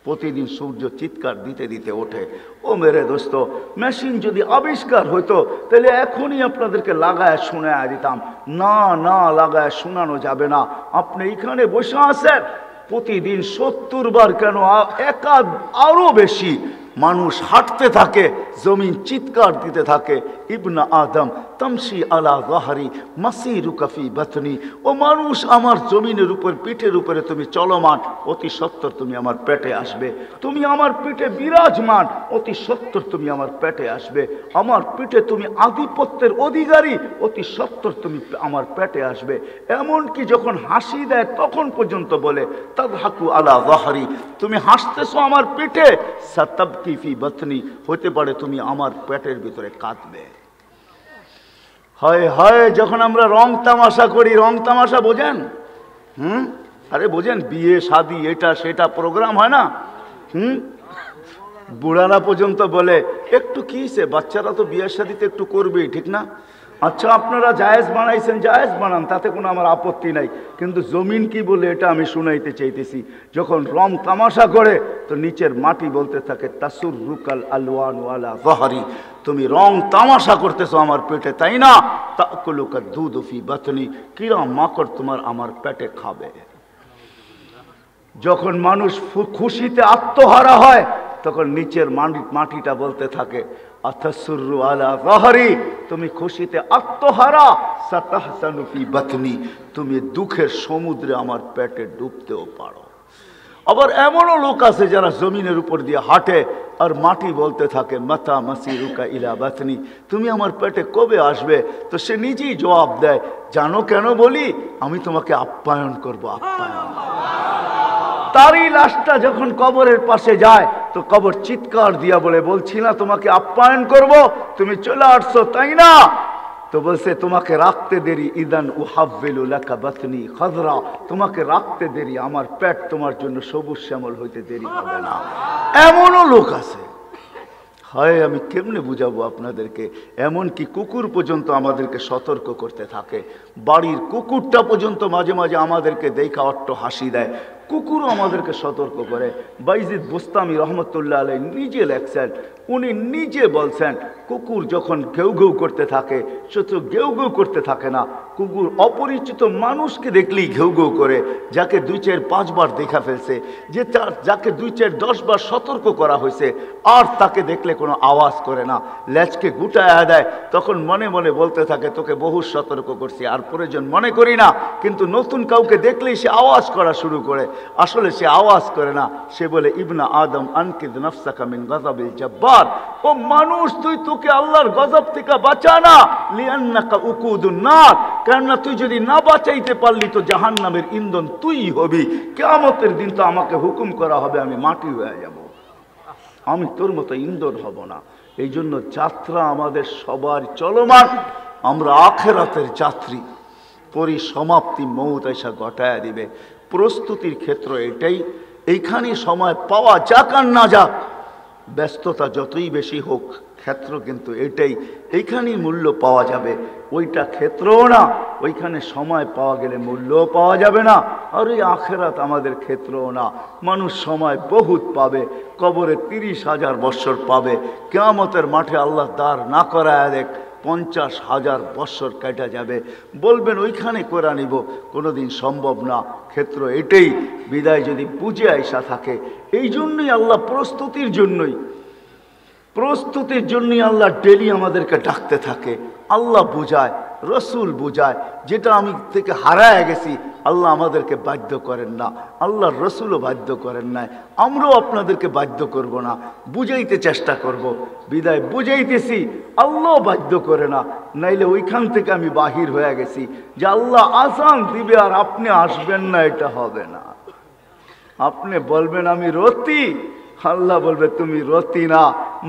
A: প্রতিদিন সূর্য চিৎকার দিতে দিতে ওঠে। ও মেরে দোস্ত, মেশিন যদি আবিষ্কার হইতো তাহলে এখনই আপনাদেরকে লাগায় শোনায় দিতাম। না না, লাগায় শোনানো যাবে না। আপনি এখানে বসে আছেন, প্রতিদিন 70 বার কেন একাধ আরো বেশি মানুষ হাঁটতে থাকে, জমিন চিৎকার দিতে থাকে, ইবনা আদম তামশি আলা যাহরি মাসিরুকা ফি বাতনি, ও মানুষ আমার জমিনের উপর পিঠের উপরে তুমি চলমান, অতি সত্বর তুমি আমার পেটে আসবে। তুমি আমার পিঠে বিরাজমান, অতি সত্বর তুমি আমার পেটে আসবে। আমার পিঠে তুমি আধিপত্যের অধিকারী, অতি সত্বর তুমি আমার পেটে আসবে। এমনকি যখন হাসি দেয় তখন পর্যন্ত বলে, তাদহাকু আলা যাহরি, তুমি হাসতেছো আমার পিঠে, সাতাবকি ফি বাতনি, হতে পারে তুমি আমার পেটের ভিতরে কাঁদবে। হয় হয়, যখন আমরা রং তামাশা করি, রং তামাশা বোঝেন? আরে বোঝেন, বিয়ে শাদী এটা সেটা প্রোগ্রাম হয় না? বুড়ারা পর্যন্ত বলে একটু কি সে, বাচ্চারা তো বিয়ের শাদীতে একটু করবেই, ঠিক না? আচ্ছা, আপনারা জায়েজ বানাইছেন, জায়েজ বানান, তাতে কোনো আমার আপত্তি নাই, কিন্তু জমিন কি বলে এটা আমি শুনাইতে চাইতেছি। যখন রং তামাশা করে তো নিচের মাটি বলতে থাকে, তাসুর রুকাল আলওয়ান ওয়ালা যাহরি, তুমি রং তামাশা করতেছো আমার পেটে, তাই না? তাকুলুকা দুধ ফি বাতনি, কিরা মাকড় তোমার আমার পেটে খাবে। যখন মানুষ খুশিতে আত্মহারা হয় তখন নিচের মাটিটা বলতে থাকে, আতাসুরু আলা যাহরি, তুমি খুশিতে আত্মহারা, সাতাহসানু ফি বাতনি, তুমি দুঃখের সমুদ্রে আমার পেটে ডুবতেও পারো। আবার এমনও লোক আছে যারা জমিনের উপর দিয়ে হাঁটে আর মাটি বলতে থাকে, মাতা মাসিরুকা ইলা বাতনি, তুমি আমার পেটে কবে আসবে? তো সে নিজেই জবাব দেয়, জানো কেন বলি? আমি তোমাকে আপ্যায়ন করব, আপ্যায়ন। তারই লাশটা যখন কবরের পাশে যায় তো কবর চিৎকার দিয়া বলে, বলছি না তোমাকে আপ্যায়ন করব, তুমি চলে আসছো তাই না? তো বলছে, তোমাকে রাখতে দেরি, ইদান উহাব্বিলু লাকা বাতনি খাযরা, তোমাকে রাখতে দেরি, আমার পেট তোমার জন্য সবুজ শ্যামল হইতে দেরি হবে না। এমনও লোক আছে। হয় আমি কেমনে বুঝাবো আপনাদেরকে? এমনকি কুকুর পর্যন্ত আমাদেরকে সতর্ক করতে থাকে। বাড়ির কুকুরটা পর্যন্ত মাঝে মাঝে আমাদেরকে দেখা অট্ট হাসি দেয়, কুকুরও আমাদেরকে সতর্ক করে। বাইজিদ বুস্তামি রহমতুল্লাহ আলাই নিজে লেখছেন, উনি নিজে বলছেন, কুকুর যখন ঘেউ ঘেউ করতে থাকে, শুধু ঘেউ ঘেউ করতে থাকে না, কুকুর অপরিচিত মানুষকে দেখলেই ঘেউ ঘেউ করে, যাকে 2-4-5 বার দেখা ফেলছে, যাকে 2-4-10 বার সতর্ক করা হয়েছে, আর তাকে দেখলে কোনো আওয়াজ করে না, লেজকে গুটায়া দেয়। তখন মনে মনে বলতে থাকে, তোকে বহু সতর্ক করছি, আর প্রয়োজন মনে করি না, কিন্তু নতুন কাউকে দেখলেই সে আওয়াজ করা শুরু করে। আসলে সে আওয়াজ করে না, সে বলে, ইবনা আদম আনকিদ নাফসাকা মিন গাযাবিল জাব্বার, ও মানুষ, তুই তোকে আল্লাহর গজব থেকে বাঁচা না, লিআন্নাকা উকুদুন নার, কেননা তুই যদি না বাঁচাইতে পারলি তো জাহান্নামের ইন্ধন তুই হবি। কিয়ামতের দিন তো আমাকে হুকুম করা হবে, আমি মাটি হয়ে যাব, আমি তোর মতো ইন্ধন হব না। এই জন্য যাত্রা আমাদের সবার চলমান, আমরা আখিরাতের যাত্রী, পরিসমাপ্তি মৌত এসে ঘটায় দিবে। প্রস্তুতির ক্ষেত্র এটাই, এইখানে সময় পাওয়া যাক আর না যাক, ব্যস্ততা যতই বেশি হোক, ক্ষেত্র কিন্তু এটাই, এইখানেই মূল্য পাওয়া যাবে। ওইটা ক্ষেত্রও না, ওইখানে সময় পাওয়া গেলে মূল্যও পাওয়া যাবে না, আর ওই আখেরাত আমাদের ক্ষেত্রও না। মানুষ সময় বহুত পাবে, কবরে 30,000 বৎসর পাবে, কিয়ামতের মাঠে আল্লাহ দাঁড় না করায় দেখ, 50,000 বৎসর কেটে যাবে, বলবেন ওইখানে করে নিব, কোনোদিন সম্ভব না। ক্ষেত্র এটাই, বিদায় যদি বুঝে আইসা থাকে। এই জন্যই আল্লাহ প্রস্তুতির জন্যই আল্লাহ ডেলি আমাদেরকে ডাকতে থাকে। আল্লাহ বুঝায়, রসুল বুঝায়, যেটা আমি থেকে হারায় গেছি আল্লাহ আমাদেরকে বাধ্য করেন না, আল্লাহ রসুলও বাধ্য করেন নাই, আমরাও আপনাদেরকে বাধ্য করব না, বুঝাইতে চেষ্টা করব। বিদায় বুঝাইতেছি, আল্লাহ বাধ্য করে না, নাইলে ওইখান থেকে আমি বাহির হয়ে গেছি যে আল্লাহ আজান দিবে আর আপনি আসবেন না, এটা হবে না। আপনি বলবেন আমি রতি, আল্লাহ বলবে তুমি রতি না,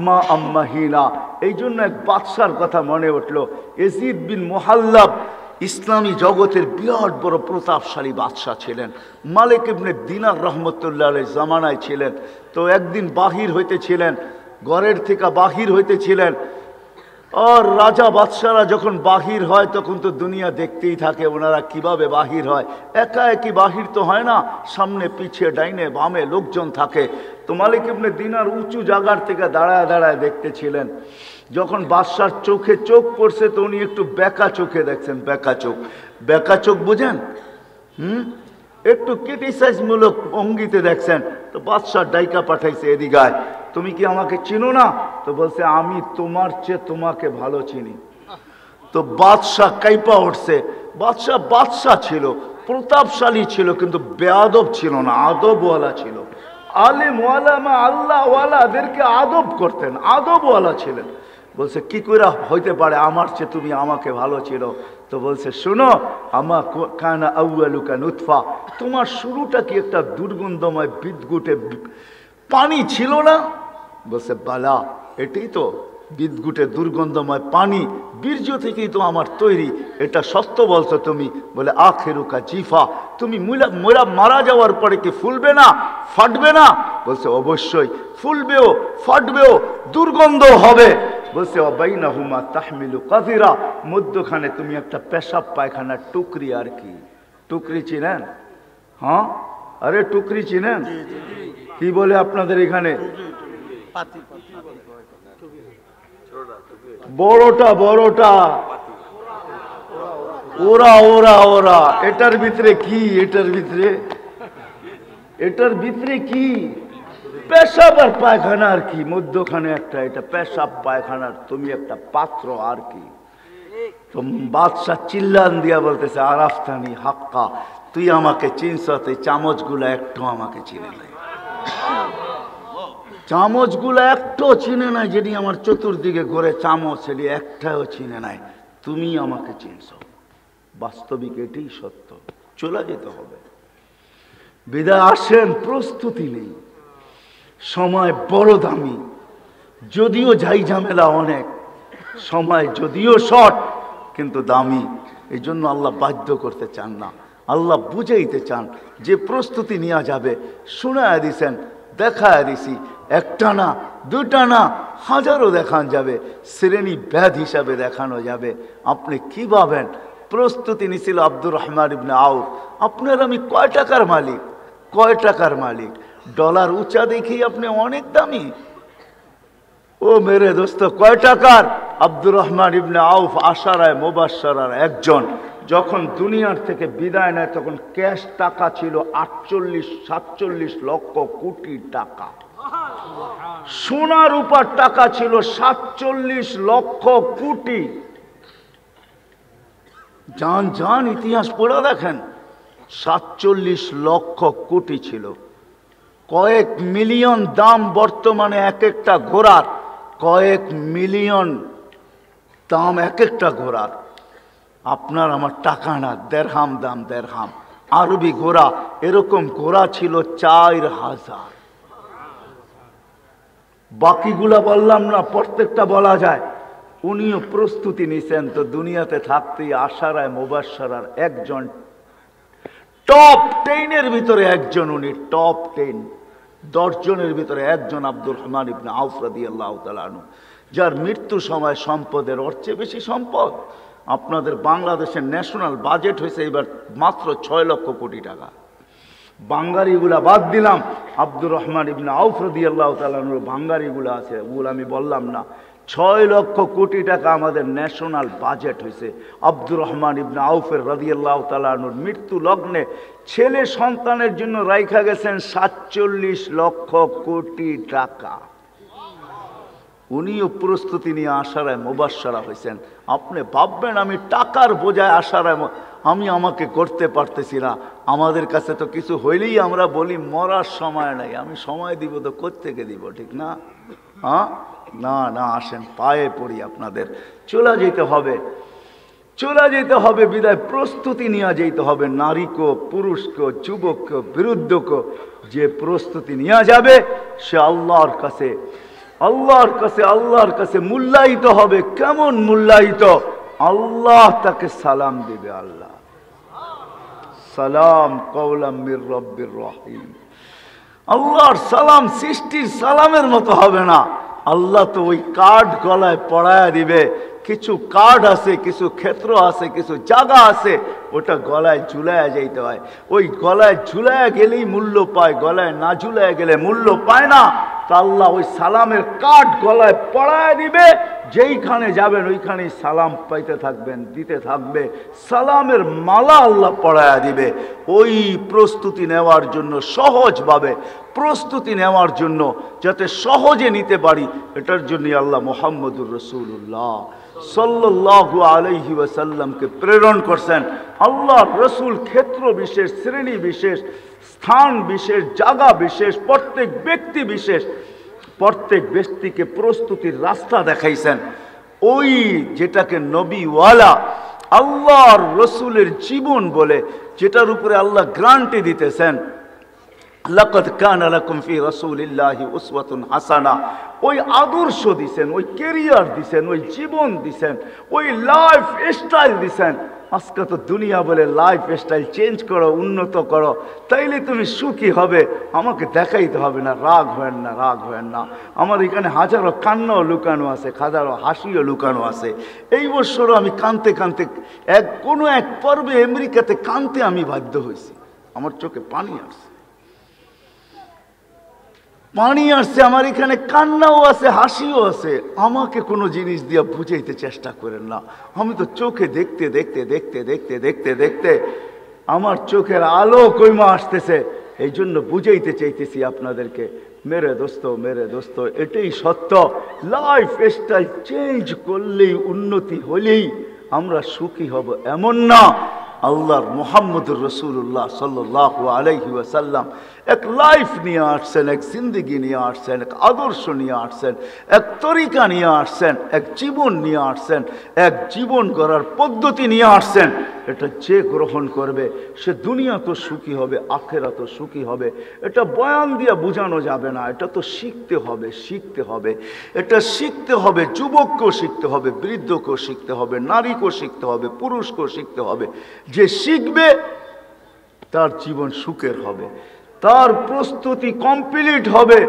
A: মা আম্মাহিনা। এই জন্য এক বাদশার কথা মনে উঠলো, ইয়াজিদ বিন মুহাল্লাব ইসলামী জগতের বিরাট বড় প্রতাপশালী বাদশাহ ছিলেন, মালিক ইবনে দিনার রহমতুল্লাহ আলাইহির জামানায় ছিলেন। তো একদিন বাহির হইতেছিলেন, ঘরের থেকে বাহির হইতেছিলেন। আর রাজা বাদশারা যখন বাহির হয় তখন তো দুনিয়া দেখতেই থাকে ওনারা কিভাবে বাহির হয়। একা একই বাহির তো হয় না, সামনে পিছিয়ে ডাইনে বামে লোকজন থাকে। তো মালিক ইবনে দিনার উঁচু জায়গার থেকে দাঁড়ায় দাঁড়ায় দেখতেছিলেন। যখন বাদশার চোখে চোখ পড়ছে তো উনি একটু বেকা চোখে দেখছেন। বেকা চোখ বুঝেন? একটু ক্রিটিসাইজমূলক ভঙ্গিতে দেখছেন। তো বাদশাহ ডাইকা পাঠাইছে, এদিকে আয়, তুমি কি আমাকে চিনো না? তো বলছে আমি তোমার চেয়ে তোমাকে ভালো চিনি। তো বাদশাহ কাইপা উঠছে। বাদশাহ ছিল, প্রতাপশালী ছিল, কিন্তু বেয়াদব ছিল না, আদবওয়ালা ছিল। আলেম ওয়ালামা আল্লাহওয়ালাদেরকে আদব করতেন, আদবওয়ালা ছিলেন। বলছে কি করে হইতে পারে আমার চেয়ে তুমি আমাকে ভালো ছিল? তো বলছে শোনো, আমা কানা আউয়ালুকা নুতফা, তোমার শুরুটা কি একটা দুর্গন্ধময় বিদঘুটে পানি ছিল না? বলছে বালা, এটাই তো বিদঘুটে দুর্গন্ধময় পানি, বীর্য থেকেই তো আমার তৈরি, এটা সত্য বলছো তুমি? বলে আখেরুকা জিফা, তুমি মারা যাওয়ার পরে কি ফুলবে না, ফাটবে না? বলছে অবশ্যই ফুলবেও, ফাটবেও, দুর্গন্ধ হবে। বলছে অবাইনাহুমা তাহমিলু কাযিরা, মধ্যখানে তুমি একটা পেশাব পায়খানার টুকরি। আর কি টুকরি চিনেন? হ্যাঁ, আরে টুকরি চিনেন? কি বলে আপনাদের এখানে? বড়টা ওরা এটার ভিতরে কি? এটার ভিতরে কি? পেশাব আর পায়খানা। আর কি মধ্যখানে একটা, এটা পেশাব পায়খানার তুমি একটা পাত্র। আর কি? তো বাদশাহ চিল্লান দিয়া বলতেছে আরাফতানি হাক্কা, তুই আমাকে চিনছ? তুই চামচগুলো একটু আমাকে চিনে নাই, চামচগুলো একটাও চিনে নাই, যেটি আমার চতুর্দিকে ঘুরে চামচ সেটি একটাও চিনে নাই, তুমি আমাকে চিনছ। বাস্তবিক এটাই সত্য, চলে যেতে হবে। বিদায় আসেন, প্রস্তুতি নেই, সময় বড় দামি, যদিও যাই ঝামেলা অনেক, সময় যদিও শর্ট কিন্তু দামি। এই জন্য আল্লাহ বাধ্য করতে চান না, আল্লাহ বুঝাইতে চান যে প্রস্তুতি নেওয়া যাবে। শোনায় দিছেন, দেখায় দিছি, একটা না দুটা না হাজারও দেখান যাবে, শ্রেণী ব্যাধ হিসাবে দেখানো যাবে। আপনি কি ভাবেন? প্রস্তুতি নিছিল আব্দুর রহমান ইবনে আউফ। আপনার আমি কয় টাকার মালিক? ডলার উঁচা দেখি আপনি অনেক দামি। ও মেরে দোস্ত, কয় টাকার? আব্দুর রহমান ইবনে আউফ আশারায় মুবাশশারার একজন। যখন দুনিয়ার থেকে বিদায় নেয় তখন ক্যাশ টাকা ছিল 48-47 লক্ষ কোটি টাকা। সোনার উপর টাকা ছিল 47 লক্ষ কোটি। যান ইতিহাস পড়ে দেখেন, 47 লক্ষ কোটি ছিল। কয়েক মিলিয়ন দাম বর্তমানে এক একটা ঘোড়ার, কয়েক মিলিয়ন দাম এক একটা ঘোড়ার। আপনার আমার টাকা না, দেড়হাম দাম, দেড়হাম। আরবি ঘোড়া, এরকম ঘোড়া ছিল 4000। বাকিগুলা বললাম না, প্রত্যেকটা বলা যায়। উনিও প্রস্তুতি নিছেন তো দুনিয়াতে থাকতেই আশারায় মুবাশশারার একজন, টপ 10-এর ভিতরে একজন। উনি টপ 10, 10 জনের ভিতরে একজন আব্দুর রহমান ইবনে আউফ রাদিয়াল্লাহু তাআলা আনহু, যার মৃত্যু সময় সম্পদের ওর চেয়ে বেশি সম্পদ। আপনাদের বাংলাদেশের ন্যাশনাল বাজেট হয়েছে এবার মাত্র 6 লক্ষ কোটি টাকা। বাঙ্গারিগুলা বাদ দিলাম, আব্দুর রহমান ইবনে আউফ রাদিয়াল্লাহু তাআলা আনহুর বাঙ্গারিগুলা আছে, ওগুলো আমি বললাম না। 6 লক্ষ কোটি টাকা আমাদের ন্যাশনাল বাজেট হয়েছে। আব্দুর রহমান ইবনে আউফের রাদিয়াল্লাহু তাআলা আনহুর মৃত্যু লগ্নে ছেলে সন্তানের জন্য রাইখা গেছেন 47 লক্ষ কোটি টাকা। উনিও প্রস্তুতি নিয়ে আশারায় মুবাশশারা হয়েছেন। আপনি ভাববেন আমি টাকার বোঝায় আশারায় আমাকে করতে পারতেছি না। আমাদের কাছে তো কিছু হইলেই আমরা বলি মরার সময় নাই, আমি সময় দিব তো কোত্থেকে দিব, ঠিক না? হ্যাঁ, না না, আসেন পায়ে পড়ি আপনাদের। চলে যেতে হবে, চলে যেতে হবে, বিদায় প্রস্তুতি নিয়ে যেতে হবে। নারীকে, পুরুষকে, যুবককে, বৃদ্ধকে যে প্রস্তুতি নিয়ে যাবে সে আল্লাহর কাছে আল্লাহর কাছে মূল্যায়িত হবে। কেমন মূল্যায়িত? আল্লাহ তাকে সালাম দেবে। আল্লাহ সালাম কওলাম মির রব্বির রহিম। আল্লাহর সালাম সৃষ্টির সালামের মতো হবে না। আল্লাহ তো ওই কার্ড গলায় পড়ায় দিবে। কিছু কার্ড আছে, কিছু ক্ষেত্র আছে, কিছু জায়গা আছে, ওটা গলায় ঝুলায় যাইতে হয়। ওই গলায় ঝুলায় গেলেই মূল্য পায়, গলায় না ঝুলায় গেলে মূল্য পায় না। তা আল্লাহ ওই সালামের কার্ড গলায় পড়ায় দিবে। যেইখানে যাবেন ওইখানেই সালাম পাইতে থাকবেন, দিতে থাকবে। সালামের মালা আল্লাহ পড়ায় দিবে। ওই প্রস্তুতি নেওয়ার জন্য, সহজভাবে প্রস্তুতি নেওয়ার জন্য, যাতে সহজে নিতে পারি, এটার জন্যই আল্লাহ মুহাম্মদুর রাসূলুল্লাহ সাল্লাল্লাহু আলাইহি ওয়াসাল্লামকে প্রেরণ করছেন। আল্লাহ রসুল ক্ষেত্র বিশেষ, শ্রেণী বিশেষ, স্থান বিশেষ, জায়গা বিশেষ, প্রত্যেক ব্যক্তি বিশেষ, প্রত্যেক ব্যক্তিকে প্রস্তুতির রাস্তা দেখাইছেন। ওই যেটাকে নবীওয়ালা আল্লাহর রসুলের জীবন বলে, যেটার উপরে আল্লাহ গ্যারান্টি দিতেছেন, লাকাদ কানা লাকুম ফি রাসূলিল্লাহি উসওয়াতুন হাসানা। ওই আদর্শ দিছেন, ওই ক্যারিয়ার দিছেন, ওই জীবন দিছেন, ওই লাইফ স্টাইল দিছেন। আজকে তো দুনিয়া বলে লাইফ স্টাইল চেঞ্জ করো, উন্নত করো, তাইলে তুমি সুখী হবে। আমাকে দেখাইতে হবে না। রাগ হয় না, রাগ হয় না। আমার এখানে হাজারো কান্নাও লুকানো আছে, হাজারো হাসিও লুকানো আছে। এই বছরও আমি কানতে কানতে কোনো এক পর্বে আমেরিকাতে কানতে আমি বাধ্য হয়েছি। আমার চোখে পানি আসছে, আমার এখানে কান্নাও আছে, হাসিও আছে। আমাকে কোনো জিনিস দিয়ে বুঝাইতে চেষ্টা করেন না। আমি তো চোখে দেখতে দেখতে দেখতে দেখতে দেখতে দেখতে আমার চোখের আলো কইমা আসতেছে। এই জন্য বুঝাইতে চাইতেছি আপনাদেরকে, মেরে দোস্ত, এটাই সত্য। লাইফ স্টাইল চেঞ্জ করলেই, উন্নতি হলেই আমরা সুখী হব এমন না। আল্লাহর মুহাম্মদুর রাসূলুল্লাহ সাল্লাল্লাহু আলাইহি ওয়াসাল্লাম এক লাইফ নিয়ে আসছেন, এক জিন্দেগি নিয়ে আসছেন, এক আদর্শ নিয়ে আসছেন, এক তরিকা নিয়ে আসছেন, এক জীবন নিয়ে আসছেন, এক জীবন গড়ার পদ্ধতি নিয়ে আসছেন। এটা যে গ্রহণ করবে সে দুনিয়া তো সুখী হবে, আখিরাত তো সুখী হবে। এটা বয়ান দিয়ে বোঝানো যাবে না। এটা তো শিখতে হবে, শিখতে হবে। এটা শিখতে হবে, যুবককেও শিখতে হবে, বৃদ্ধকেও শিখতে হবে, নারীকেও শিখতে হবে, পুরুষকেও শিখতে হবে। যে শিখবে তার জীবন সুখের হবে, তার প্রস্তুতি কমপ্লিট হবে।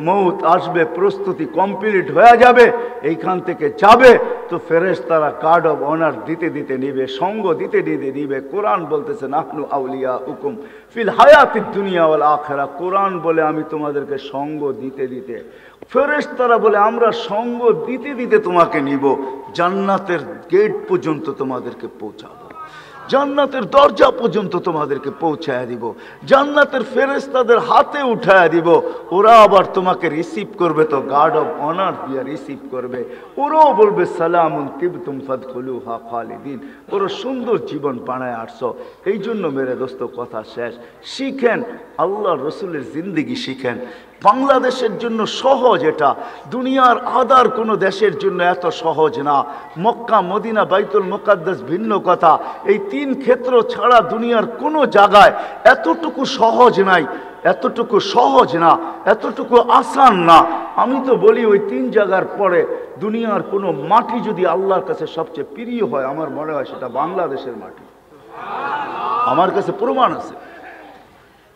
A: মৌত আসবে, প্রস্তুতি কমপ্লিট হয়ে যাবে, এইখান থেকে যাবে তো ফেরেশতারা গার্ড অফ অনার দিতে দিতে নিবে, সঙ্গ দিতে দিতে নিবে। কোরআন বলতেছে নাহনু আউলিয়াউকুম ফিল হায়াতিদ দুনিয়া ওয়াল আখিরা। কোরআন বলে আমি তোমাদেরকে সঙ্গ দিতে দিতে, ফেরেশতারা বলে আমরা সঙ্গ দিতে দিতে তোমাকে নিব, জান্নাতের গেট পর্যন্ত তোমাদেরকে পৌঁছাবো, জান্নাতের দরজা পর্যন্ত তোমাদেরকে পৌঁছায় দিব, জান্নাতের ফেরেশতাদের হাতে উঠায় দিব। ওরা আবার তোমাকে রিসিভ করবে, তো গার্ড অফ অনার দিয়ে রিসিভ করবে। ওরাও বলবে সালামুন তিবতুম ফাদখুলুহা খালিদিন। ওরা সুন্দর জীবন বানায় আসছো। এই জন্য মেরে দোস্ত কথা শেষ। শিখেন, আল্লাহ রসুলের জিন্দেগি শিখেন। বাংলাদেশের জন্য সহজ এটা, দুনিয়ার আদার কোনো দেশের জন্য এত সহজ না। মক্কা, মদিনা, বাইতুল মুকাদ্দাস ভিন্ন কথা। এই 3 ক্ষেত্র ছাড়া দুনিয়ার কোনো জায়গায় এতটুকু সহজ নাই, এতটুকু সহজ না, এতটুকু আসান না। আমি তো বলি ওই 3 জায়গার পরে দুনিয়ার কোনো মাটি যদি আল্লাহর কাছে সবচেয়ে প্রিয় হয়, আমার মনে হয় সেটা বাংলাদেশের মাটি। আমার কাছে প্রমাণ আছে।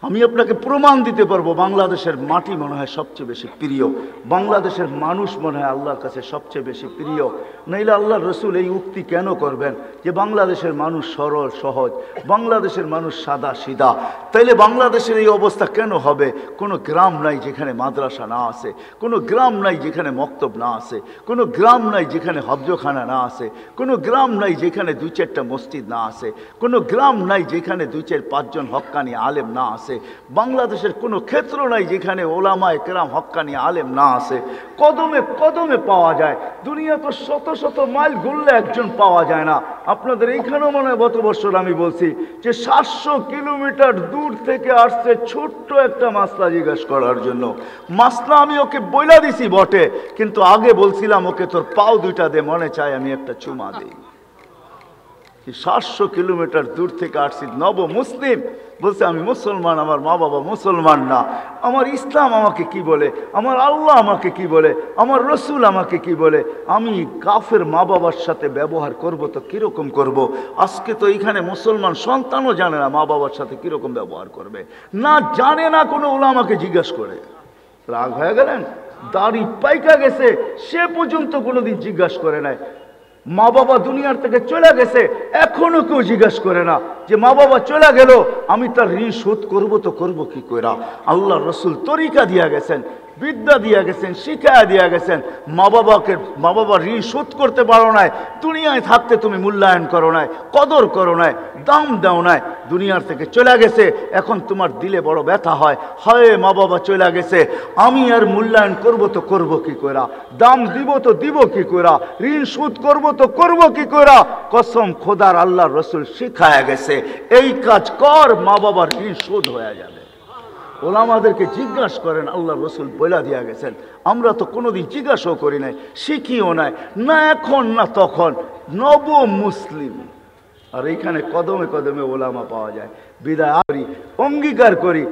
A: আমি আপনাকে প্রমাণ দিতে পারবো বাংলাদেশের মাটি মনে হয় সবচেয়ে বেশি প্রিয়, বাংলাদেশের মানুষ মনে হয় আল্লাহর কাছে সবচেয়ে বেশি প্রিয়। নাইলে আল্লাহ রসুল এই উক্তি কেন করবেন যে বাংলাদেশের মানুষ সরল সহজ, বাংলাদেশের মানুষ সাদা সিধা? তাইলে বাংলাদেশের এই অবস্থা কেন হবে? কোনো গ্রাম নাই যেখানে মাদ্রাসা না আছে, কোনো গ্রাম নাই যেখানে মক্তব না আছে, কোনো গ্রাম নাই যেখানে হবজখানা না আছে, কোনো গ্রাম নাই যেখানে 2-4টা মসজিদ না আছে, কোনো গ্রাম নাই যেখানে 2-4-5 জন হক্কানি আলেম না আছে। বাংলাদেশের কোনো ক্ষেত্র নাই যেখানে ওলামায়ে কেরাম হক্কানি আলেম না আছে। কদমে কদমে পাওয়া যায়। দুনিয়া তো শত শত মাইল ঘুরলে একজন পাওয়া যায় না। আপনাদের এইখানেও মনে হয় গত বছর আমি বলছি যে 700 কিলোমিটার দূর থেকে আসছে ছোট্ট একটা মাসলা জিজ্ঞাসা করার জন্য। মাসলা আমি ওকে বইলা দিছি বটে, কিন্তু আগে বলছিলাম ওকে তোর পাও 2টা দে, মনে চায় আমি একটা চুমা দিই। 700 কিলোমিটার দূর থেকে আসছি, নব মুসলিম, বলছে আমি মুসলমান, আমার মা বাবা মুসলমান না, আমার ইসলাম আমাকে কি বলে, আমার আল্লাহ আমাকে কি বলে, আমার রসুল আমাকে কি বলে, আমি কাফের মা বাবার সাথে ব্যবহার করব তো কিরকম করব? আজকে তো এইখানে মুসলমান সন্তানও জানে না মা বাবার সাথে কিরকম ব্যবহার করবে, না জানে না। কোনো ওলামাকে জিজ্ঞাসা করে রাগ হয়ে গেলেন, দাড়ি পাইকা গেছে, সে পর্যন্ত কোনোদিন জিজ্ঞাসা করে নাই। মা বাবা দুনিয়ার থেকে চলে গেছে, এখনো কেউ জিজ্ঞাসা করে না যে মা বাবা চলে গেল আমি তার ঋণ শোধ করবো তো করবো কি করে। আল্লাহ রসুল তরিকা দিয়া গেছেন, বিদ্যা দিয়া গেছেন, শিক্ষা দিয়া গেছেন। মা বাবার ঋণ শোধ করতে পারো নাই, দুনিয়ায় থাকতে তুমি মূল্যায়ন করো নাই, কদর করো নাই, দাম দাও নাই। দুনিয়ার থেকে চলে গেছে, এখন তোমার দিলে বড় ব্যথা হয়, হয় মা বাবা চলে গেছে, আমি আর মূল্যায়ন করব তো করব কি করে, দাম দিব তো দিব কি করে, ঋণ শোধ করব তো করব কি করে। কসম খোদার আল্লাহ রসুল শিখায়া গেছে এই কাজ কর, মা বাবার ঋণ শোধ হয়ে যাবে। ওলামাদেরকে জিজ্ঞাসা করেন, আল্লাহ রসুল বইলা দিয়া গেছেন। আমরা তো কোনোদিন জিজ্ঞাসাও করি নাই, শিখিও নাই, না এখন না তখন, নব মুসলিম। আর এইখানে কদমে কদমে ওলামা পাওয়া যায়। বিদায় করি, অঙ্গীকার করি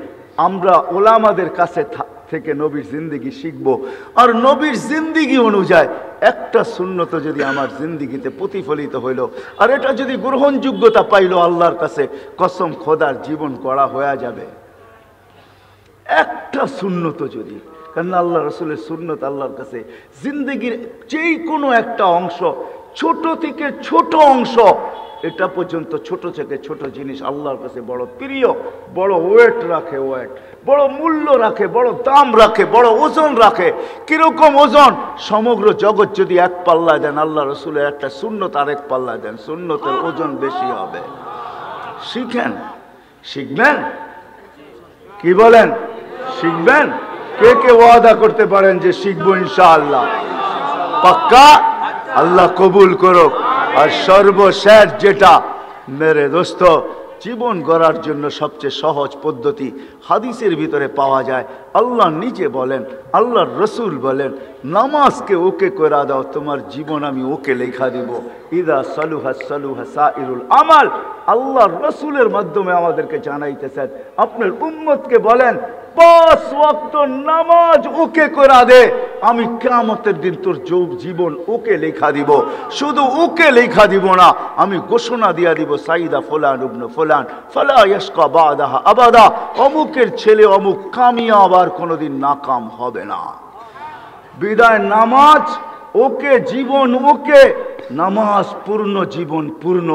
A: আমরা ওলামাদের কাছে থেকে নবীর জিন্দিগি শিখবো। আর নবীর জিন্দিগি অনুযায়ী একটা সুন্নত যদি আমার জিন্দিগিতে প্রতিফলিত হইল, আর এটা যদি গ্রহণযোগ্যতা পাইল আল্লাহর কাছে, কসম খোদার জীবন গড়া হয়ে যাবে। একটা সুন্নত যদি, কারণ আল্লাহ রসুলের সুন্নত আল্লাহর কাছে জিন্দিগির যেই কোনো একটা অংশ, ছোট থেকে ছোট অংশ, এটা পর্যন্ত ছোট থেকে ছোট জিনিস আল্লাহর কাছে বড় প্রিয়, বড় ওয়েট রাখে, ওয়েট বড় মূল্য রাখে, বড় দাম রাখে, বড় ওজন রাখে। কিরকম ওজন? সমগ্র জগৎ যদি এক পাল্লায় দেন, আল্লাহ রসুলের একটা সুন্নত আর এক পাল্লায় দেন, সুন্নতের ওজন বেশি হবে। শিখেন, শিখবেন, কি বলেন? শিখবেন? কে কে ওয়াদা করতে পারেন যে শিখবো ইনশাআল্লাহ? পাক্কা? আল্লাহ কবুল করুক। আর সর্বশেষ যেটা মেরে দোস্ত, জীবন গড়ার জন্য সবচেয়ে সহজ পদ্ধতি হাদিসের ভিতরে পাওয়া যায়। আল্লাহ নিজে বলেন, আল্লাহর রসুল বলেন, নামাজকে ওকে করে দাও, তোমার জীবন আমি ওকে লেখা দিব। ইদা সালুহা সালুহা সাইরুল আমাল। আল্লাহর রসুলের মাধ্যমে আমাদেরকে জানাইতেছেন, আপনার উম্মতকে বলেন 5 ওয়াক্ত নামাজ ওকে করে দে, আমি কিয়ামতের দিন তোর জীবন ওকে লেখা দিব। শুধু ওকে লেখা দিব না, আমি ঘোষণা দিয়া দিব, সাইদা ফুলান ইবনে ফুলান ফালা ইয়াশকা বাদাহা আবাদা। অমুকের ছেলে অমুক কামিয়াব, আর কোনোদিন নাকাম হবে না। বিদায় নামাজ ওকে, জীবন ওকে, নামাজ পূর্ণ, জীবন পূর্ণ,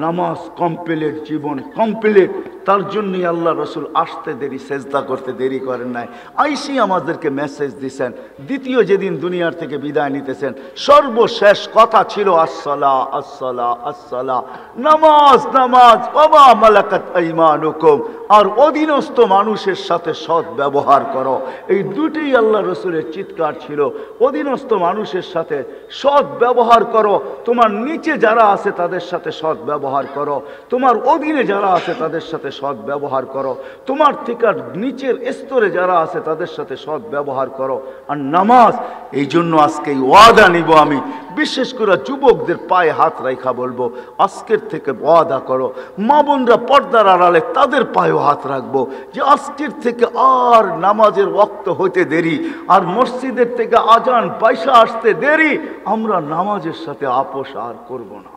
A: নামাজ কমপ্লিট, জীবন কমপ্লিট। তার জন্যই আল্লাহ রসুল আসতে দেরি, সেজদা করতে দেরি করেন নাই। আইসি আমাদেরকে মেসেজ দিছেন। দ্বিতীয় যেদিন দুনিয়ার থেকে বিদায় নিতেছেন, সর্বশেষ কথা ছিল আসসালা আসসালা আসসালা, নামাজ নামাজ, ওয়া মালাকাত আইমানুকুম, আর অধীনস্থ মানুষের সাথে সৎ ব্যবহার করো। এই দুটোই আল্লাহ রসুলের চিৎকার ছিল। অধীনস্থ মানুষের সাথে সৎ ব্যবহার করো, তোমার নিচে যারা আছে তাদের সাথে সৎ ব্যবহার করো, তোমার অধীনে যারা আছে তাদের সাথে সৎ ব্যবহার করো, তোমার থেকে নিচের স্তরে যারা আছে তাদের সাথে সৎ ব্যবহার করো। আর নামাজ, এই জন্য আজকে ওয়াদা নিব আমি, বিশেষ করে যুবকদের পায়ে হাত রাখা বলবো, আজকের থেকে ওয়াদা করো, মা বোনরা পর্দার আড়ালে তাদের পায়েও হাত রাখবো, যে আজকের থেকে আর নামাজের ওয়াক্ত হইতে দেরি, আর মসজিদের থেকে আজান পয়সা আসতে দেরি, আমরা নামাজের সাথে আপোষ আর করব না।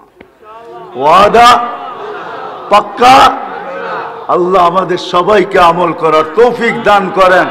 A: ওয়াদা? পাক্কা? আল্লাহ আমাদের সবাইকে আমল করার তৌফিক দান করেন।